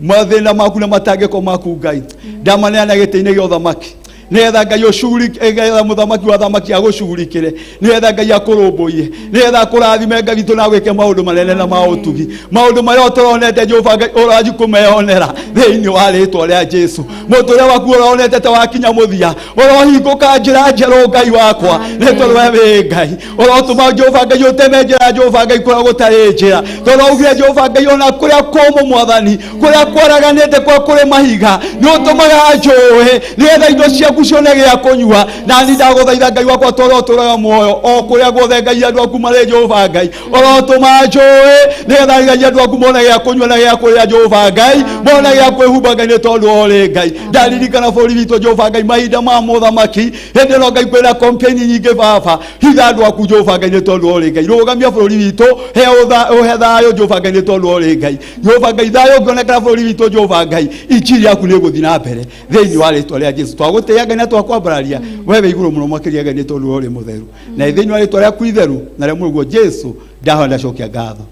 mathĩna maku na matangĩko maku Ngai ndamaneana gĩtĩ-inĩ gĩa ũthamaki nĩgetha Ngai ũcugurike mũthamaki wa thamaki agũcugurikĩre nĩgetha Ngai akũrũmbũiye nĩgetha akũrathime Ngai witũ na gwĩke maũndũ manene na maũtugi maũndũ marĩa ũtaronete Jehova Ngai ũranji kũmeyonera thĩinĩ wa rĩtwa rĩa Jesu mũtũrĩre waku ũronete ta wakinya mũthia ũrohingũka njĩra njerũ Ngai wakwa nĩ tondũ we wĩ Ngai ũrotũma Jehova Ngai ũteme njĩra Jehova Ngai kũrĩa gũtarĩ njĩra tondũ augire Jehova Ngai ona kũrĩa kũmũ mwathani kũrĩa kwaraganĩte kwa kũrĩ mahiga nĩ ũtũmaga njũĩ nĩgetha indo ciaku cione gĩa kũnyua na ni ndagũthaitha Ngai wakwa tondũ ũtũraga muoyo o kũrĩa guothe Ngai andũ aku marĩ Jehova Ngai ũrotũma njũĩ nĩgetha Ngai andũ aku mone gĩa kũnyua na gĩa kũrĩa Jehova Ngai mone gĩa kwĩhumba Ngai nĩ tondũ ũrĩ Ngai ndaririkana bũrũri witũ Jehova Ngai mahinda ma mũthamaki hĩndĩ ĩno Ngai kwĩna campaign nyingĩ baba hitha andũ aku Jehova Ngai nĩ tondũ ũrĩ Ngai rũgamia bũrũri witũ ũhe thayũ Jehova Ngai nĩ tondũ ũrĩ Ngai Jehova Ngai thayũ ũngĩonekana bũrũri witũ Jehova Ngai injiri yaku nĩ ĩgũthiĩ na mbere thĩinĩ wa rĩtwa rĩa Jesu twagũtĩĩa Ngai na twakwambararia wewe igũrũ mũno makĩria Ngai nĩ tondũ ũrĩ mũtheru na thĩinĩ wa rĩtwa rĩaku itheru na rĩa mũrũguo Jesu ndahoya ndacokia ngatho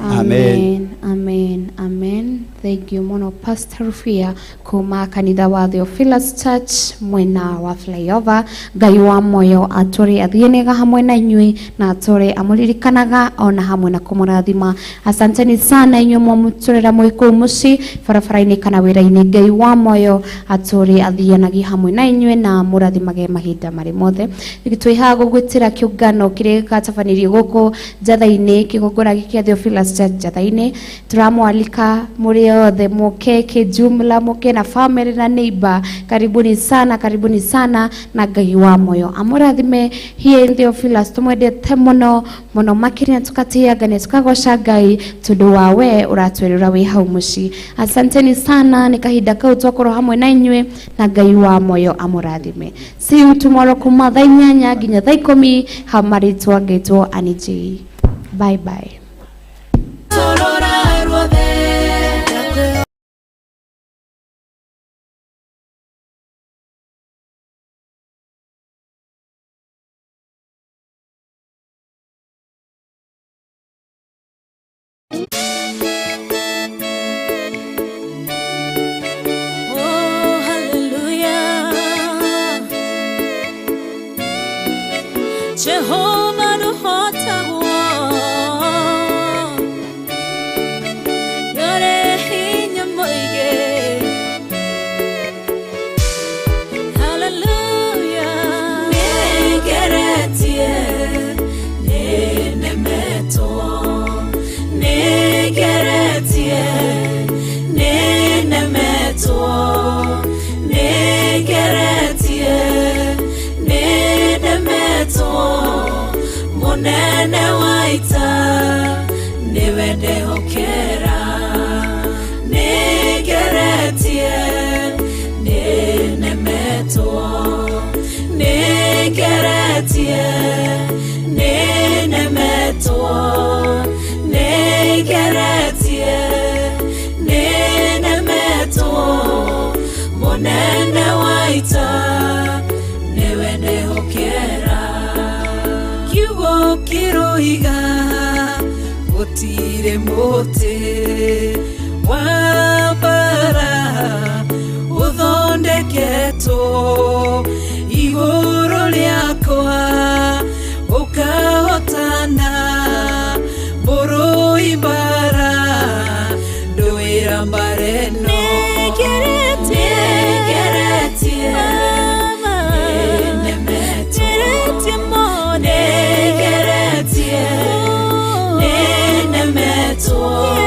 Amen. Amen. Amen. Thank you mono Pastor Rufia kuma kanitha wa Theophilus Church mwena wa flyover Ngai wa moyo atũre athienega hamwe na inyuĩ na atũre amũririkanaga ona hamwe na kũmũrathima asanteni sana inyuĩ mwamũtũrĩra mwĩ kũu mũciĩ barabara-inĩ kana wĩra-inĩ Ngai wa moyo atũre athienagia hamwe na inyuĩ na mũrathimage mahinda marĩ mothe twĩhaga gũgwĩtĩra kĩũngano kĩrĩa gatabanĩrio gũkũ njatha-inĩ kĩgongona gĩkĩ Theophilus Church Jathaine turamwalika muri othe muke kijumla muke na family na neighbor karibuni sana na Ngai wa moyo amurathime here Theophilus tumwendete muno makirĩa tukatiaga tukagoca Ngai tondu wawe uratwerera wi hau muci. Asanteni sana, ni kahinda kau twakorwo hamwe na inyue na Ngai wa moyo amurathime. See you tomorrow kuma thaa 8 nginya thaa 10 hamaritwa ngetwo Aniji. Bye bye. Jehovah no hota yore hinya moige. Hallelujah. Negeretie nenemeto negeretie nenemeto negeretie nenemeto munene waita niwende hokera negeretie nenemeto negeretie nenemeto negeretie nenemeto munene waita niwende hokera kiwo kiroiga gutire muti wambara uthondeketo iguru riakwa ukahotana mburu ibara nduira mbareno negeretie negeretie nenemeto